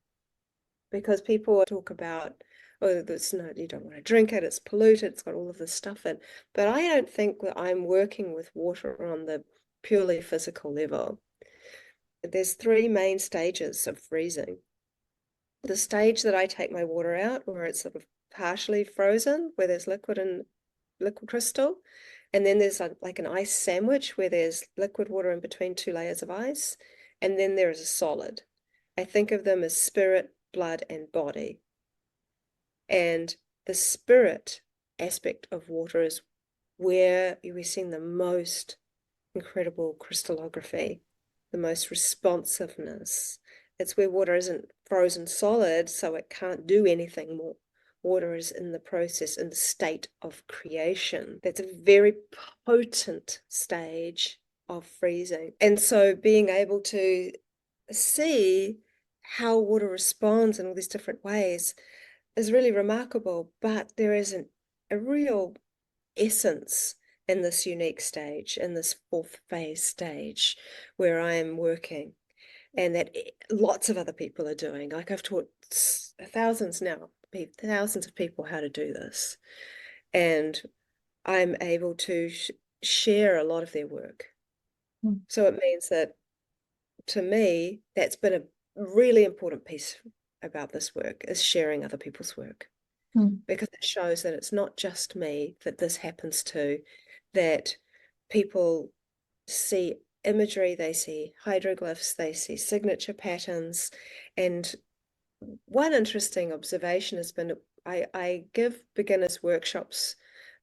because people talk about, oh, it's no, you don't want to drink it, it's polluted, it's got all of this stuff in. But I don't think that I'm working with water on the purely physical level. There's three main stages of freezing. The stage that I take my water out, where it's sort of partially frozen, where there's liquid and liquid crystal, and then there's like an ice sandwich where there's liquid water in between two layers of ice, and then there is a solid. I think of them as spirit, blood, and body. And the spirit aspect of water is where we're seeing the most incredible crystallography, the most responsiveness. It's where water isn't frozen solid, so it can't do anything more. Water is in the process, in the state of creation. That's a very potent stage of freezing. And so being able to see how water responds in all these different ways is really remarkable, but there is a real essence in this unique stage, in this fourth phase stage where I am working, and that lots of other people are doing. Like I've taught thousands of people how to do this, and I'm able to share a lot of their work. So it means that to me, that's been a really important piece about this work, is sharing other people's work. Because it shows that it's not just me that this happens to, that people see imagery, they see hydroglyphs, they see signature patterns. And one interesting observation has been I give beginners workshops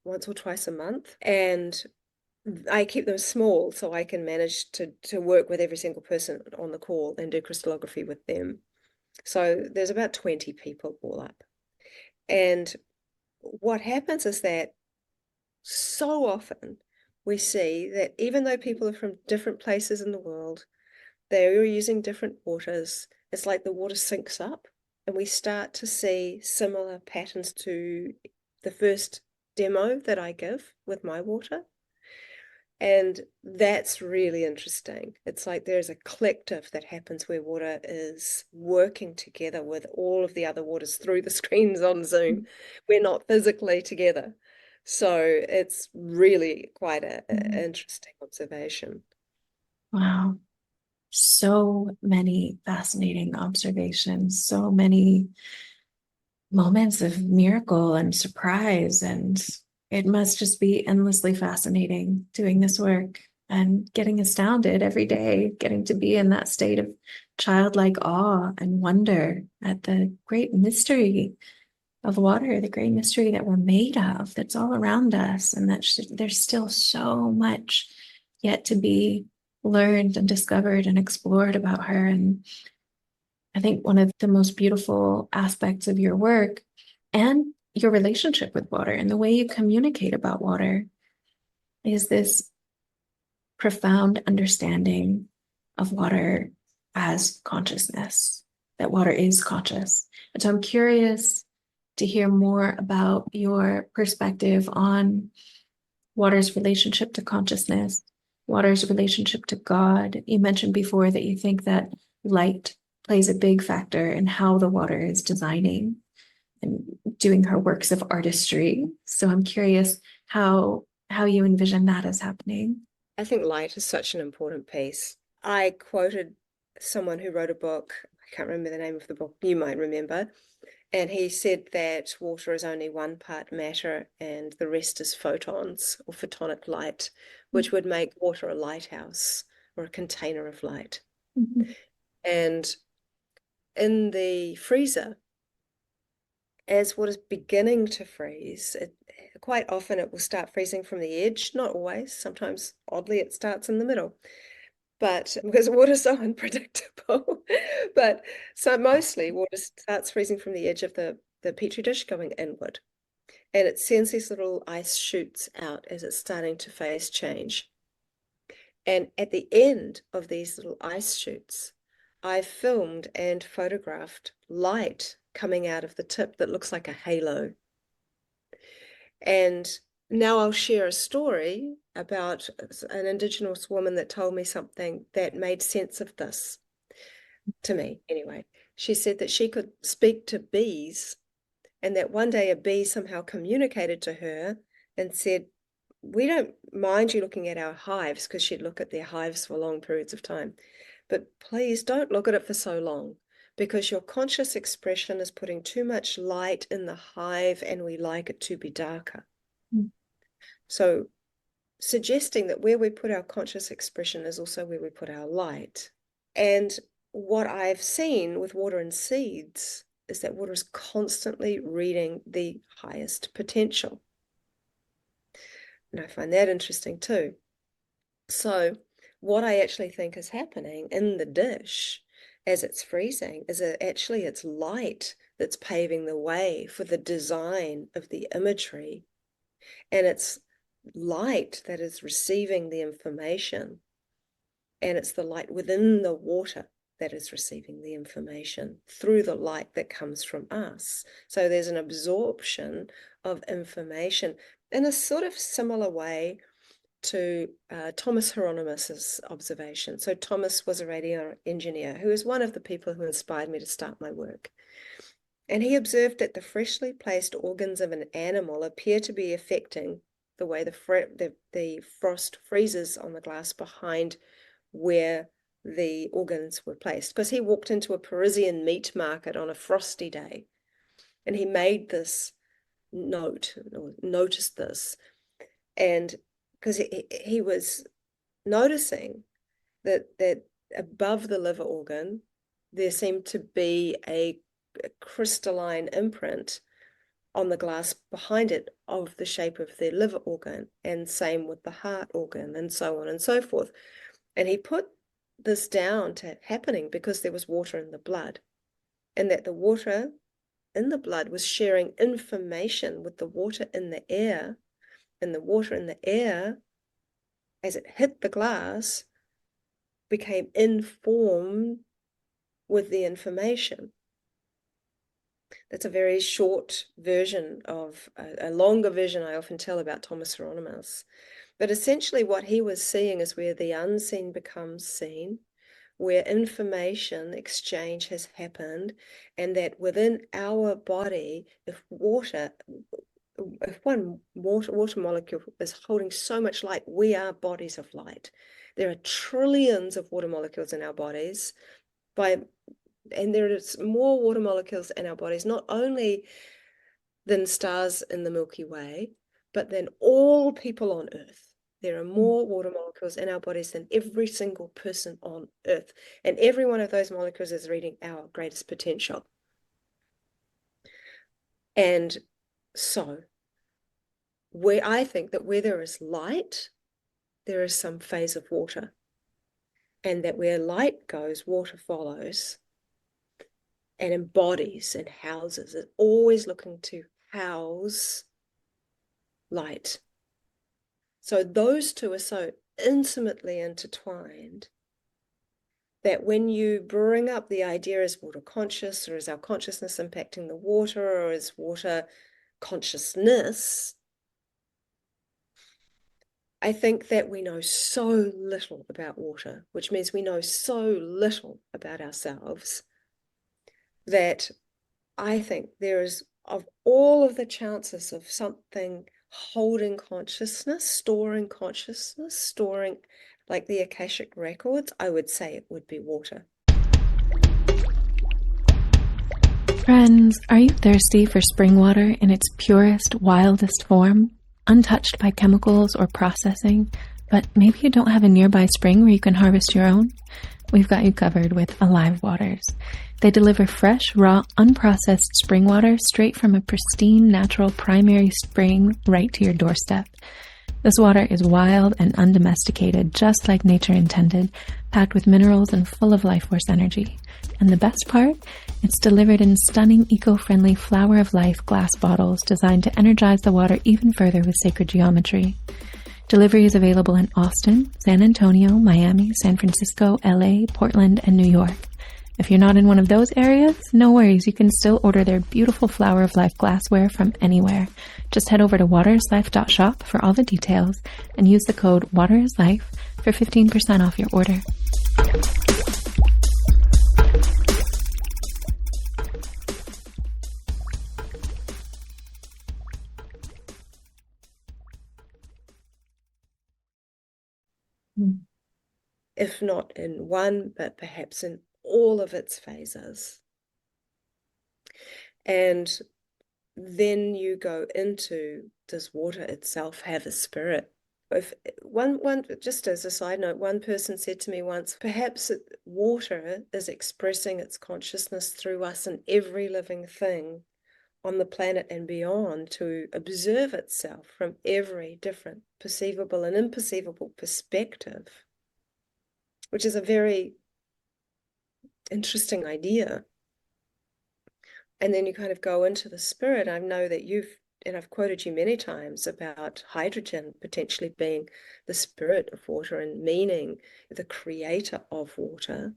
once or twice a month, and I keep them small so I can manage to work with every single person on the call and do crystallography with them. So there's about 20 people all up. And what happens is that so often we see that even though people are from different places in the world, they're using different waters. It's like the water syncs up, and we start to see similar patterns to the first demo that I give with my water. And that's really interesting. It's like there's a collective that happens where water is working together with all of the other waters through the screens on Zoom. We're not physically together. So it's really quite an interesting observation. Wow. So many fascinating observations, so many moments of miracle and surprise. And it must just be endlessly fascinating doing this work and getting astounded every day, getting to be in that state of childlike awe and wonder at the great mystery of water, the great mystery that we're made of, that's all around us, and that there's still so much yet to be learned and discovered and explored about her. And I think one of the most beautiful aspects of your work and your relationship with water and the way you communicate about water is this profound understanding of water as consciousness, that water is conscious. And so I'm curious to hear more about your perspective on water's relationship to consciousness, water's relationship to God. You mentioned before that you think that light plays a big factor in how the water is designing and doing her works of artistry. So I'm curious how you envision that as happening. I think light is such an important piece. I quoted someone who wrote a book, I can't remember the name of the book, you might remember, and he said that water is only one part matter and the rest is photons or photonic light, which would make water a lighthouse or a container of light. Mhm. And in the freezer, as water is beginning to freeze, quite often it will start freezing from the edge, not always. Sometimes, oddly, it starts in the middle. But because water is so unpredictable, but so mostly water starts freezing from the edge of the petri dish going inward. And it sends these little ice shoots out as it's starting to phase change. And at the end of these little ice shoots, I filmed and photographed light coming out of the tip that looks like a halo. And now I'll share a story about an Indigenous woman that told me something that made sense of this to me, anyway. She said that she could speak to bees, and that one day a bee somehow communicated to her and said, "We don't mind you looking at our hives," because she'd look at their hives for long periods of time. "But please don't look at it for so long, because your conscious expression is putting too much light in the hive and we like it to be darker." Mm. So suggesting that where we put our conscious expression is also where we put our light. And what I've seen with water and seeds is that water is constantly reading the highest potential. And I find that interesting too. So what I actually think is happening in the dish as it's freezing is that actually it's light that's paving the way for the design of the imagery. And it's light that is receiving the information. And it's the light within the water that is receiving the information through the light that comes from us. So there's an absorption of information in a sort of similar way to Thomas Hieronymus's observation. So Thomas was a radio engineer who is one of the people who inspired me to start my work. And he observed that the freshly placed organs of an animal appear to be affecting the way the frost freezes on the glass behind where the organs were placed. Because he walked into a Parisian meat market on a frosty day and he made this note, or noticed this, and because he was noticing that above the liver organ there seemed to be a crystalline imprint on the glass behind it of the shape of their liver organ, and same with the heart organ, and so on and so forth. And he put this down to happening because there was water in the blood, and that the water in the blood was sharing information with the water in the air, and the water in the air, as it hit the glass, became informed with the information. That's a very short version of a longer version I often tell about Thomas Hieronymus. But essentially what he was seeing is where the unseen becomes seen, where information exchange has happened, and that within our body, if one water molecule is holding so much light, we are bodies of light. There are trillions of water molecules in our bodies, and there is more water molecules in our bodies, not only than stars in the Milky Way, but than all people on Earth. There are more water molecules in our bodies than every single person on Earth. And every one of those molecules is reading our greatest potential. And so where I think that where there is light, there is some phase of water. And that where light goes, water follows and embodies and houses. It's always looking to house light. So those two are so intimately intertwined that when you bring up the idea, is water conscious, or is our consciousness impacting the water, or is water consciousness, I think that we know so little about water, which means we know so little about ourselves, that I think there is, of all of the chances of something holding consciousness, storing like the Akashic records, I would say it would be water. Friends, are you thirsty for spring water in its purest, wildest form, untouched by chemicals or processing, but maybe you don't have a nearby spring where you can harvest your own? We've got you covered with Alive Waters. They deliver fresh, raw, unprocessed spring water straight from a pristine, natural primary spring right to your doorstep. This water is wild and undomesticated, just like nature intended, packed with minerals and full of life force energy. And the best part? It's delivered in stunning, eco-friendly Flower of Life glass bottles designed to energize the water even further with sacred geometry. Delivery is available in Austin, San Antonio, Miami, San Francisco, LA, Portland, and New York. If you're not in one of those areas, no worries, you can still order their beautiful Flower of Life glassware from anywhere. Just head over to waterislife.shop for all the details and use the code WaterIsLife for 15% off your order. If not in one, but perhaps in all of its phases. And then you go into, does water itself have a spirit? If one just as a side note, one person said to me once, perhaps water is expressing its consciousness through us and every living thing on the planet and beyond, to observe itself from every different perceivable and imperceivable perspective, which is a very interesting idea. And then you kind of go into the spirit. I know that I've quoted you many times about hydrogen potentially being the spirit of water and meaning the creator of water.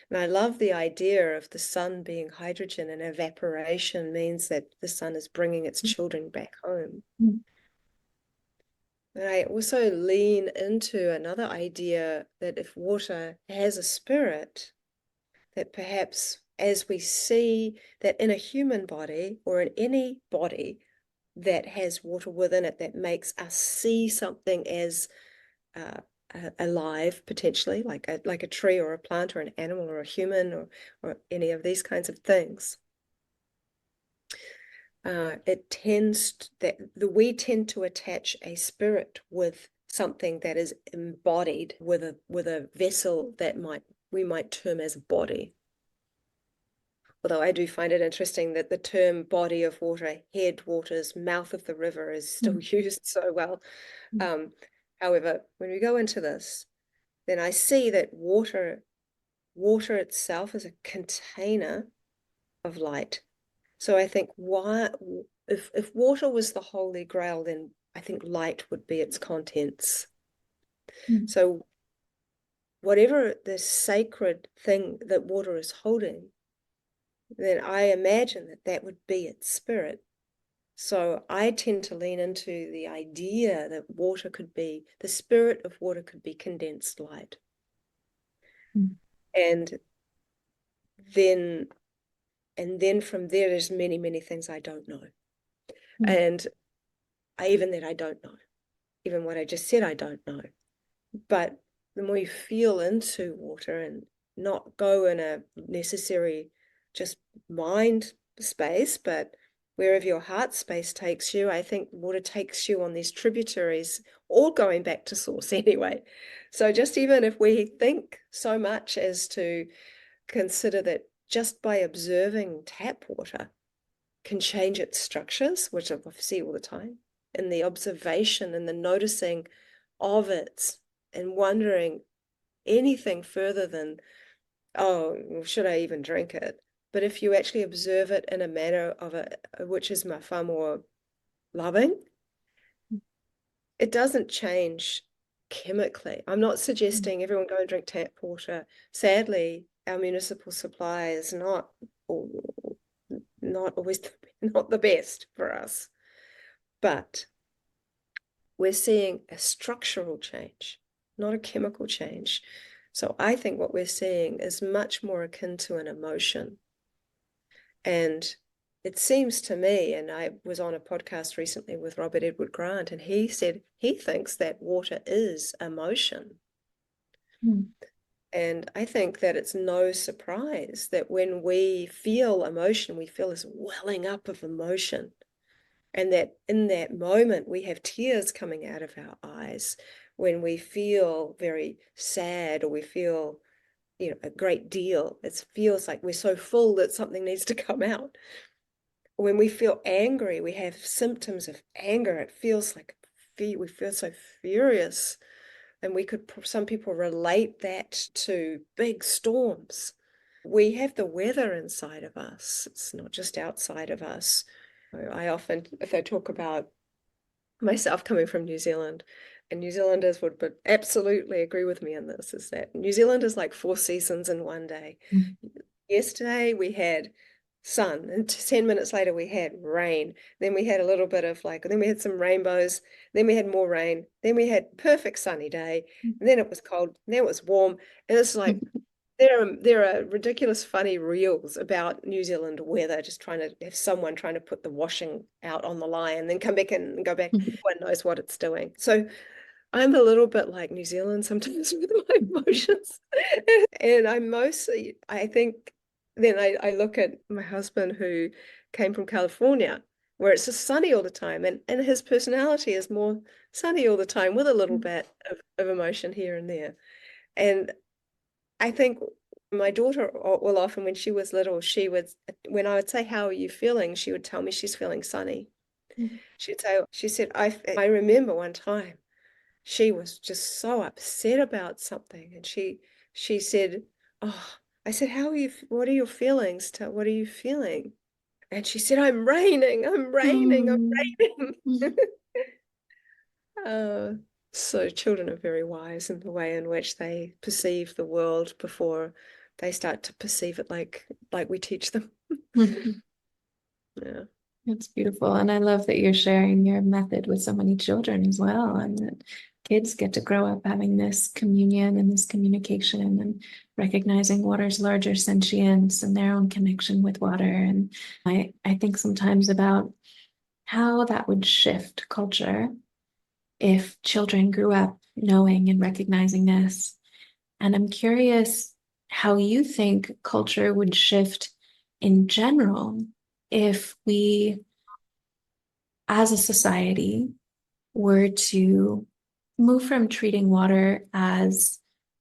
And I love the idea of the sun being hydrogen, and evaporation means that the sun is bringing its children back home. And I also lean into another idea that if water has a spirit, that perhaps as we see that in a human body or in any body that has water within it, that makes us see something as alive, potentially, like a tree or a plant or an animal or a human or any of these kinds of things. It tends that we tend to attach a spirit with something that is embodied with a vessel that we might term as a body. Although I do find it interesting that the term body of water, headwaters, mouth of the river is still used so well. However, when we go into this, then I see that water itself is a container of light. So I think if water was the Holy Grail, then I think light would be its contents. So whatever the sacred thing that water is holding, then I imagine that would be its spirit. So I tend to lean into the idea that the spirit of water could be condensed light. And then from there, there's many, many things I don't know. And I don't know. Even what I just said, I don't know. But the more you feel into water and not go in a necessary just mind space, but wherever your heart space takes you, I think water takes you on these tributaries, all going back to source anyway. So just even if we think so much as to consider that just by observing tap water can change its structures, which I see all the time, and the observation and the noticing of it and wondering anything further than, oh, should I even drink it? But if you actually observe it in a manner of which is far more loving, it doesn't change chemically. I'm not suggesting everyone go and drink tap water. Sadly, our municipal supply is not always not the best for us. But we're seeing a structural change, not a chemical change. So I think what we're seeing is much more akin to an emotion. And it seems to me, and I was on a podcast recently with Robert Edward Grant, and he said he thinks that water is emotion. Mm. And I think that it's no surprise that when we feel emotion, we feel this welling up of emotion. And that in that moment, we have tears coming out of our eyes when we feel very sad or we feel, a great deal. It feels like we're so full that something needs to come out. When we feel angry, we have symptoms of anger. It feels like we feel so furious. And some people relate that to big storms. We have the weather inside of us. It's not just outside of us. I often, if I talk about myself coming from New Zealand, and New Zealanders would absolutely agree with me in this, is that New Zealand is like 4 seasons in one day. Mm. Yesterday we had sun, and 10 minutes later we had rain. Then we had a little bit of then we had some rainbows, then we had more rain, then we had perfect sunny day, and then it was cold, then it was warm. And it's like there are ridiculous funny reels about New Zealand weather, just trying to have someone trying to put the washing out on the line, then come back in and go back. One knows what it's doing. So I'm a little bit like New Zealand sometimes with my emotions. And I think, then I look at my husband who came from California, where it's just sunny all the time. And his personality is more sunny all the time with a little bit of emotion here and there. And I think my daughter will often, when she was little, when I would say, "How are you feeling?" she would tell me she's feeling sunny. She said, I remember one time she was just so upset about something. And she said, "Oh," I said, what are your feelings? What are you feeling? And she said, I'm raining, I'm raining, I'm Mm. raining. Mm. Uh, so children are very wise in the way in which they perceive the world before they start to perceive it like we teach them. Yeah. It's beautiful. And I love that you're sharing your method with so many children as well, and that kids get to grow up having this communion and this communication and recognizing water's larger sentience and their own connection with water. And I think sometimes about how that would shift culture if children grew up knowing and recognizing this. And I'm curious how you think culture would shift in general if we, as a society, were to move from treating water as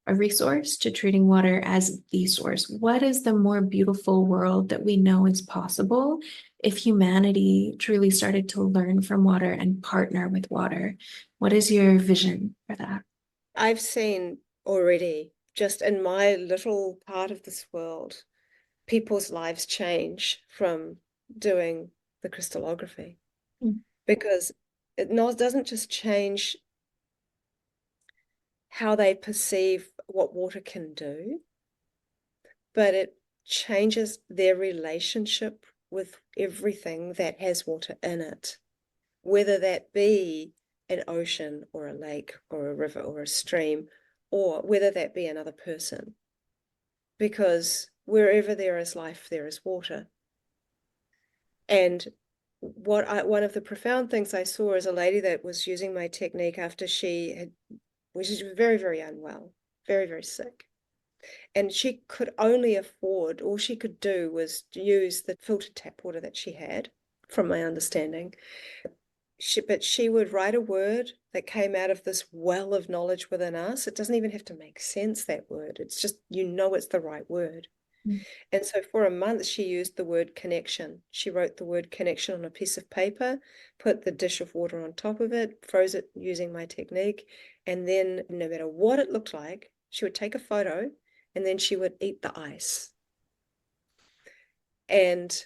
a resource to treating water as the source. What is the more beautiful world that we know is possible if humanity truly started to learn from water and partner with water? What is your vision for that? I've seen already, just in my little part of this world, people's lives change from doing the crystallography, Mm. because doesn't just change how they perceive what water can do, but it changes their relationship with everything that has water in it, whether that be an ocean or a lake or a river or a stream, or whether that be another person. Because wherever there is life, there is water. And one of the profound things I saw is a lady that was using my technique after was very, very unwell, very, very sick. And she could only afford, all she could do was use the filtered tap water that she had, from my understanding. But she would write a word that came out of this well of knowledge within us. It doesn't even have to make sense, that word. It's just, it's the right word. Mm. And so for a month, she used the word connection. She wrote the word connection on a piece of paper, put the dish of water on top of it, froze it using my technique. And then no matter what it looked like, she would take a photo and then she would eat the ice. And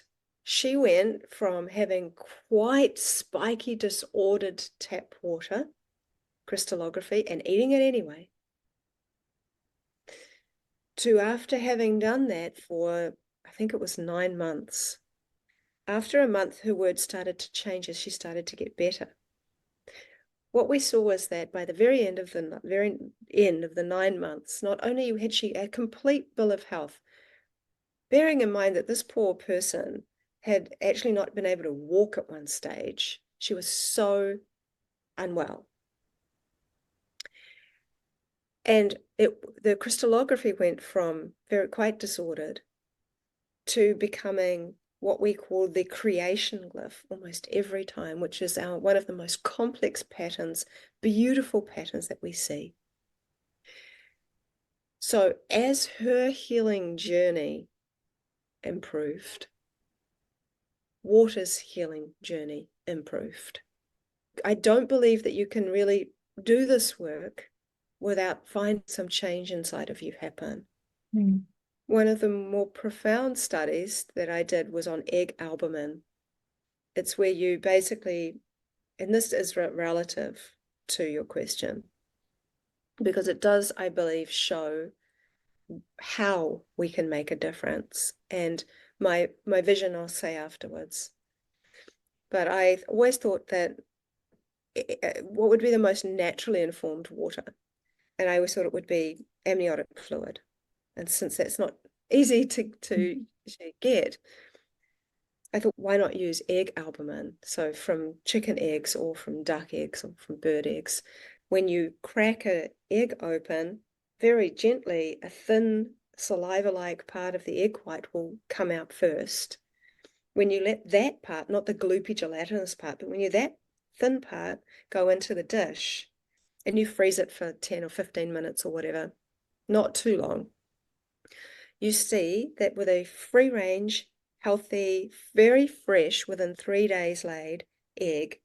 she went from having quite spiky, disordered tap water, crystallography, and eating it anyway, to after having done that for, I think it was 9 months. After a month, her words started to change as she started to get better. What we saw was that by the very end of the 9 months, not only had she a complete bill of health, bearing in mind that this poor person had actually not been able to walk at one stage. She was so unwell. And the crystallography went from quite disordered to becoming what we call the creation glyph almost every time, which is one of the most complex patterns, beautiful patterns that we see. So as her healing journey improved, water's healing journey improved. I don't believe that you can really do this work without finding some change inside of you happen. Mm. One of the more profound studies that I did was on egg albumin. It's where you basically, and this is relative to your question, because it does, I believe, show how we can make a difference. And my vision I'll say afterwards. But I always thought that what would be the most naturally informed water? And I always thought it would be amniotic fluid. And since that's not easy to get, I thought, why not use egg albumin? So from chicken eggs or from duck eggs or from bird eggs, when you crack an egg open, very gently, a thin saliva-like part of the egg white will come out first. When you let that part, not the gloopy gelatinous part, but when you that thin part go into the dish and you freeze it for 10 or 15 minutes or whatever, not too long, you see that with a free range, healthy, very fresh, within 3 days laid egg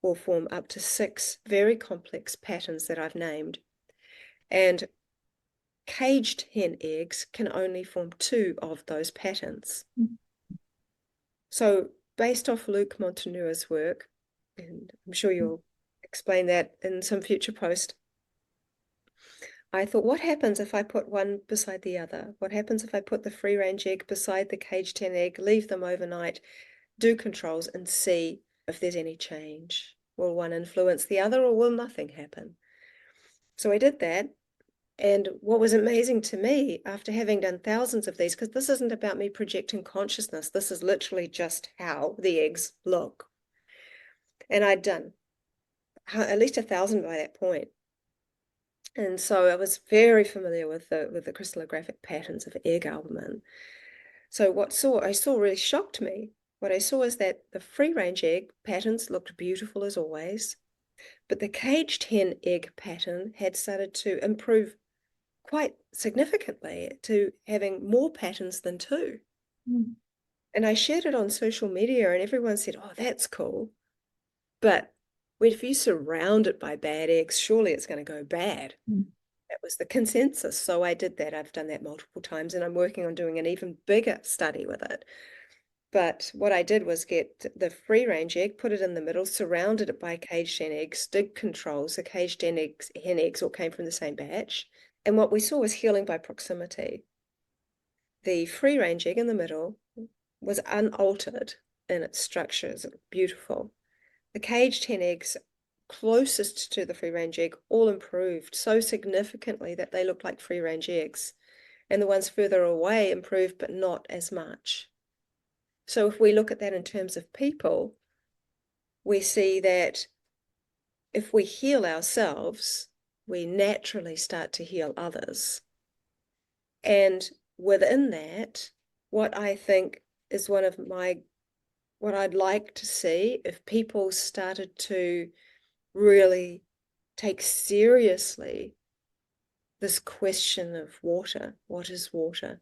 will form up to 6 very complex patterns that I've named. And caged hen eggs can only form 2 of those patterns. Mm. So based off Luc Montanure's work, and I'm sure you'll explain that in some future post, I thought, what happens if I put one beside the other? What happens if I put the free-range egg beside the caged hen egg, leave them overnight, do controls, and see if there's any change? Will one influence the other, or will nothing happen? So I did that. And what was amazing to me, after having done thousands of these, because this isn't about me projecting consciousness, this is literally just how the eggs look. And I'd done at least 1,000 by that point. And so I was very familiar with the crystallographic patterns of egg albumin. So what I saw really shocked me. What I saw is that the free-range egg patterns looked beautiful as always, but the caged hen egg pattern had started to improve quite significantly to having more patterns than 2. Mm. And I shared it on social media and everyone said, oh, that's cool. But if you surround it by bad eggs, surely it's going to go bad. Mm. That was the consensus. So I did that. I've done that multiple times and I'm working on doing an even bigger study with it. But what I did was get the free-range egg, put it in the middle, surrounded it by caged hen eggs, did controls. The caged hen eggs all came from the same batch. And what we saw was healing by proximity. The free-range egg in the middle was unaltered in its structures, beautiful. The caged hen eggs closest to the free-range egg all improved so significantly that they looked like free-range eggs. And the ones further away improved, but not as much. So if we look at that in terms of people, we see that if we heal ourselves, we naturally start to heal others. And within that, what I think is what I'd like to see if people started to really take seriously this question of water. What is water?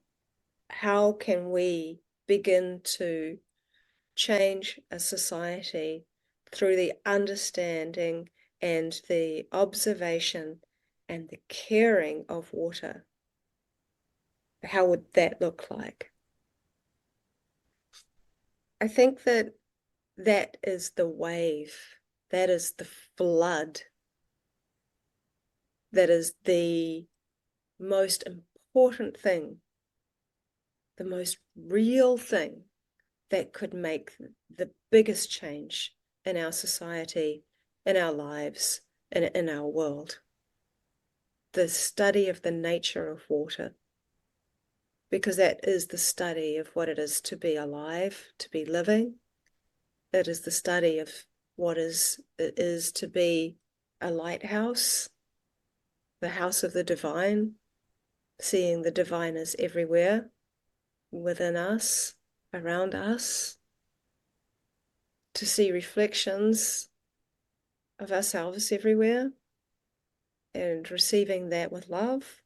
How can we begin to change a society through the understanding and the observation and the caring of water? How would that look like? I think that that is the wave, that is the flood, that is the most important thing, the most real thing that could make the biggest change in our society, in our lives, and in our world. The study of the nature of water, because that is the study of what it is to be alive, to be living. It is the study of what it is to be a lighthouse, the house of the divine, seeing the divine as everywhere, within us, around us, to see reflections of ourselves everywhere and receiving that with love,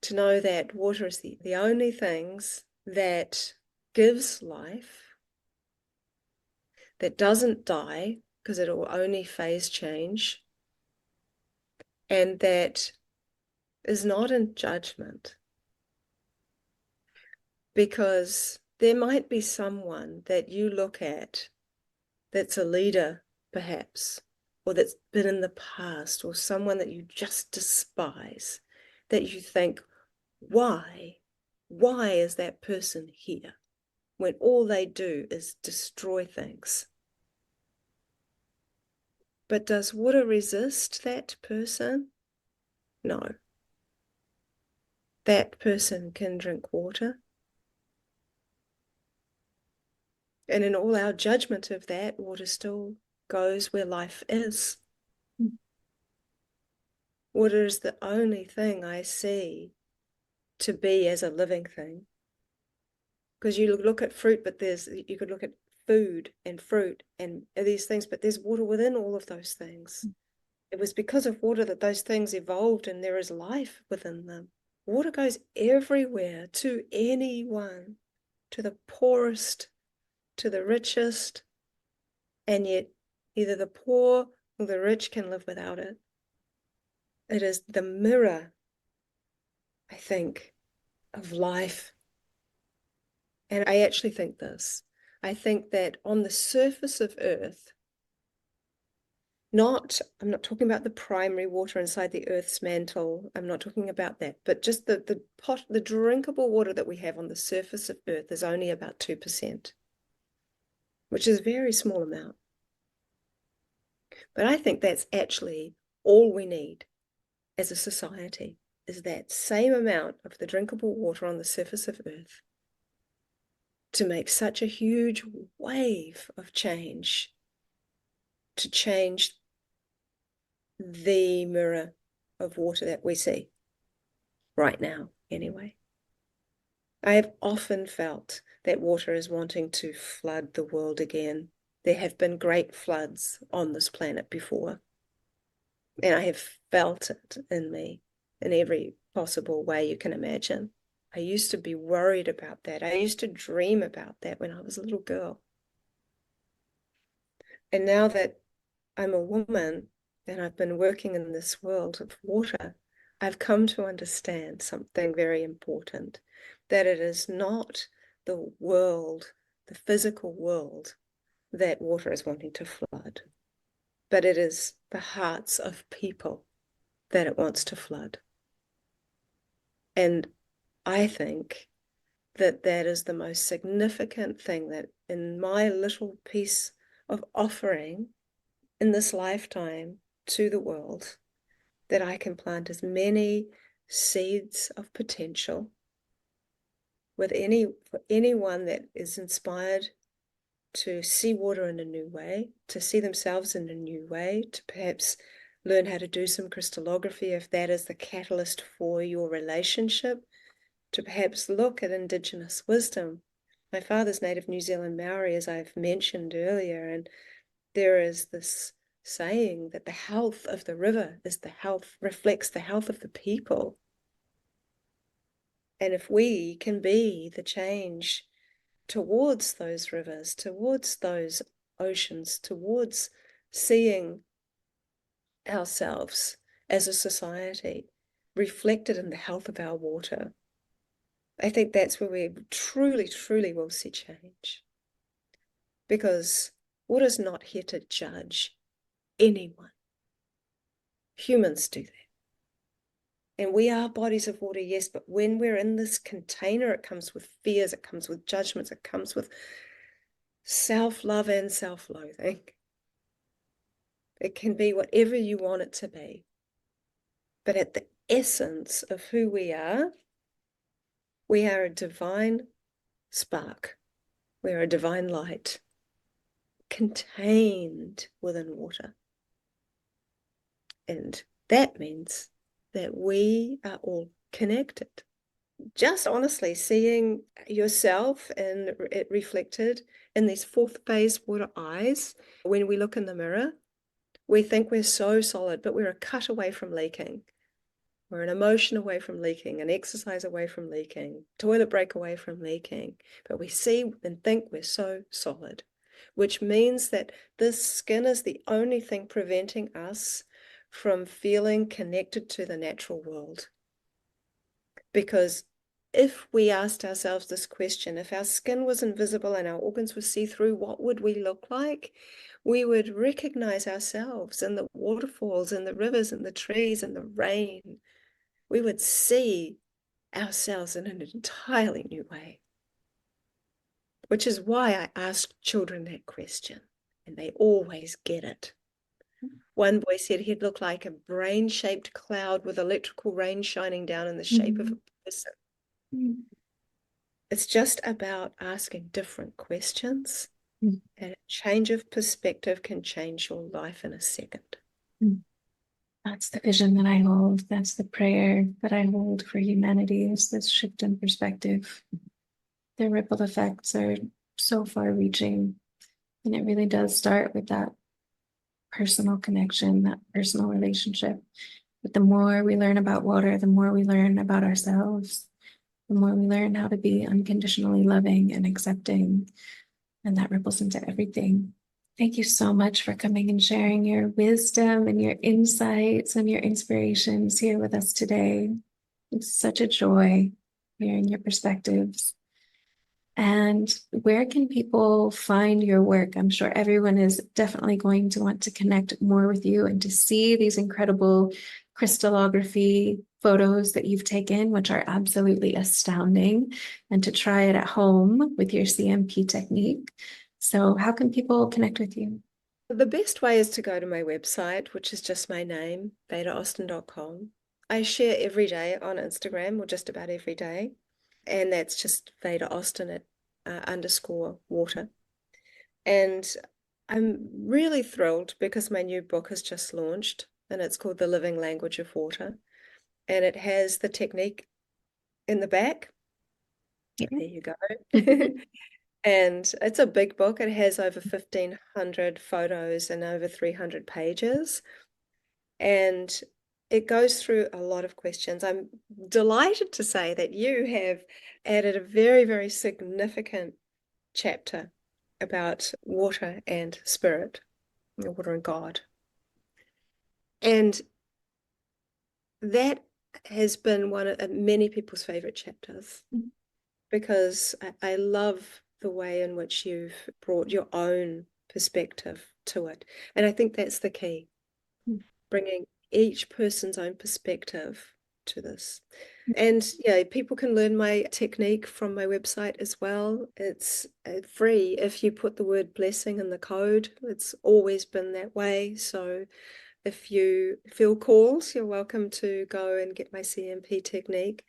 to know that water is the only things that gives life, that doesn't die because it will only phase change, and that is not in judgment. Because there might be someone that you look at that's a leader, perhaps, or that's been in the past, or someone that you just despise, that you think, why? Why is that person here when all they do is destroy things? But does water resist that person? No. That person can drink water. And in all our judgment of that, water still goes where life is. Water is the only thing I see to be as a living thing. Because you look at fruit, but you could look at food and fruit and these things, but there's water within all of those things. It was because of water that those things evolved and there is life within them. Water goes everywhere, to anyone, to the poorest, to the richest, and yet either the poor or the rich can live without it. It is the mirror, I think, of life. And I actually think this. I think that on the surface of Earth, I'm not talking about the primary water inside the Earth's mantle. I'm not talking about that, but just the drinkable water that we have on the surface of Earth is only about 2%, which is a very small amount. But I think that's actually all we need as a society, is that same amount of the drinkable water on the surface of Earth to make such a huge wave of change, to change the mirror of water that we see right now, anyway. I have often felt that water is wanting to flood the world again. There have been great floods on this planet before, and I have felt it in me in every possible way you can imagine. I used to be worried about that. I used to dream about that when I was a little girl. And now that I'm a woman and I've been working in this world of water, I've come to understand something very important, that it is not the world, the physical world, that water is wanting to flood, but it is the hearts of people that it wants to flood. And I think that that is the most significant thing, that in my little piece of offering in this lifetime to the world, that I can plant as many seeds of potential for anyone that is inspired to see water in a new way, to see themselves in a new way, to perhaps learn how to do some crystallography if that is the catalyst for your relationship, to perhaps look at Indigenous wisdom. My father's native New Zealand Maori, as I've mentioned earlier, and there is this saying that the health of the river reflects the health of the people. And if we can be the change towards those rivers, towards those oceans, towards seeing ourselves as a society reflected in the health of our water, I think that's where we truly, truly will see change. because water's not here to judge anyone. Humans do that. And we are bodies of water, yes, but when we're in this container, it comes with fears, it comes with judgments, it comes with self-love and self-loathing. It can be whatever you want it to be. But at the essence of who we are a divine spark. We are a divine light contained within water. And that means that we are all connected. Just honestly seeing yourself and it reflected in these fourth phase water eyes, when we look in the mirror, we think we're so solid, but we're a cut away from leaking. We're an emotion away from leaking, an exercise away from leaking, toilet break away from leaking. But we see and think we're so solid, which means that this skin is the only thing preventing us from feeling connected to the natural world. Because if we asked ourselves this question, if our skin was invisible and our organs were see-through, what would we look like? We would recognize ourselves in the waterfalls, in the rivers, in the trees, in the rain. We would see ourselves in an entirely new way. Which is why I ask children that question, and they always get it. One boy said he'd look like a brain-shaped cloud with electrical rain shining down in the shape of a person. It's just about asking different questions, and a change of perspective can change your life in a second. That's the vision that I hold. That's the prayer that I hold for humanity, is this shift in perspective. The ripple effects are so far reaching, and it really does start with that personal connection, that personal relationship. But the more we learn about water, the more we learn about ourselves, the more we learn how to be unconditionally loving and accepting, and that ripples into everything. Thank you so much for coming and sharing your wisdom and your insights and your inspirations here with us today. It's such a joy hearing your perspectives. And where can people find your work? I'm sure everyone is definitely going to want to connect more with you and to see these incredible crystallography photos that you've taken, which are absolutely astounding, and to try it at home with your CMP technique. So how can people connect with you? The best way is to go to my website, which is just my name, vedaustin.com. I share every day on Instagram, or just about every day. And that's just Veda Austin at _water. And I'm really thrilled because my new book has just launched, and it's called The Living Language of Water. And it has the technique in the back. Yeah. There you go. And it's a big book. It has over 1,500 photos and over 300 pages. And it goes through a lot of questions. I'm delighted to say that you have added a very, very significant chapter about water and spirit, water and God. And that has been one of many people's favorite chapters, because I love the way in which you've brought your own perspective to it. And I think that's the key, bringing each person's own perspective to this. And yeah, people can learn my technique from my website as well. It's free if you put the word blessing in the code. It's always been that way. So if you feel called, you're welcome to go and get my CMP technique.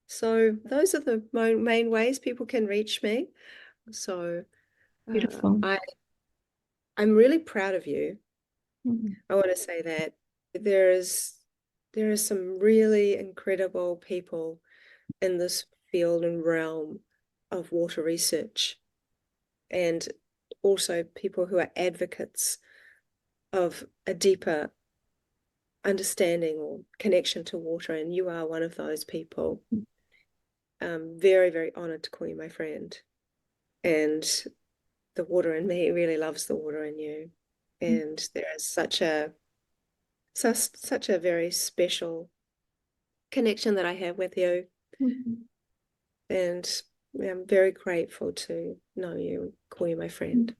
So those are the main ways people can reach me. So Beautiful. I'm really proud of you. Mm-hmm. I want to say that there are some really incredible people in this field and realm of water research, and also people who are advocates of a deeper understanding or connection to water, and you are one of those people. I'm very, very honored to call you my friend. And the water in me really loves the water in you. And there is such a very special connection that I have with you. Mm-hmm. And I'm very grateful to know you, call you my friend.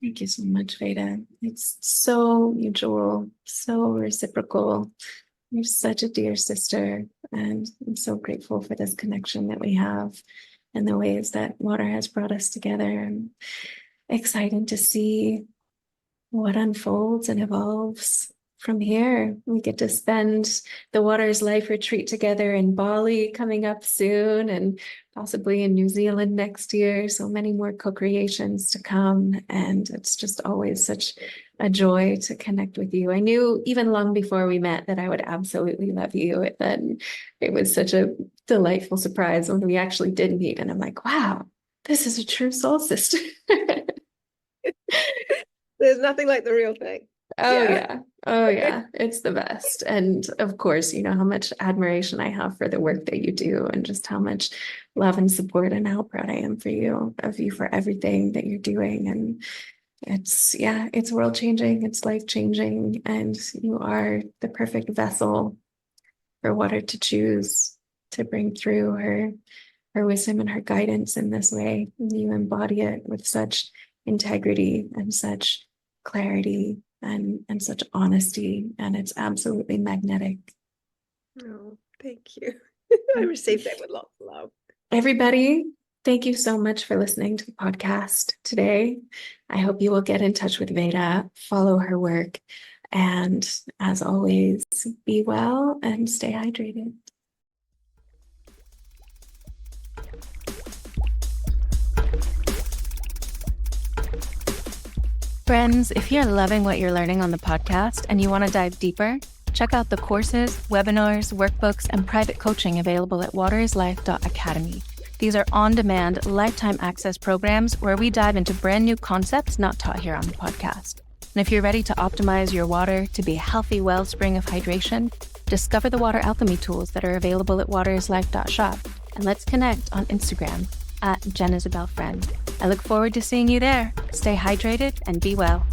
Thank you so much, Veda. It's so mutual, so reciprocal. You're such a dear sister, and I'm so grateful for this connection that we have and the ways that water has brought us together. I'm excited to see what unfolds and evolves from here. We get to spend the Waters Life retreat together in Bali coming up soon, and possibly in New Zealand next year. So many more co-creations to come. And it's just always such a joy to connect with you. I knew even long before we met that I would absolutely love you. And then it was such a delightful surprise when we actually did meet. And I'm like, wow, this is a true soul sister. There's nothing like the real thing. Oh yeah. Oh yeah. It's the best. And of course, you know how much admiration I have for the work that you do and just how much love and support and how proud I am of you for everything that you're doing. And it's world changing, it's life changing, and you are the perfect vessel for Water to choose to bring through her wisdom and her guidance in this way. You embody it with such integrity and such clarity and such honesty, and it's absolutely magnetic. Oh, thank you. I received that with lots of love. Everybody, thank you so much for listening to the podcast today. I hope you will get in touch with Veda, follow her work, and as always, be well and stay hydrated. Friends, if you're loving what you're learning on the podcast and you want to dive deeper, check out the courses, webinars, workbooks, and private coaching available at waterislife.academy. These are on-demand, lifetime access programs where we dive into brand new concepts not taught here on the podcast. And if you're ready to optimize your water to be a healthy wellspring of hydration, discover the water alchemy tools that are available at waterislife.shop. And let's connect on Instagram @JenIsabelFriend. I look forward to seeing you there. Stay hydrated and be well.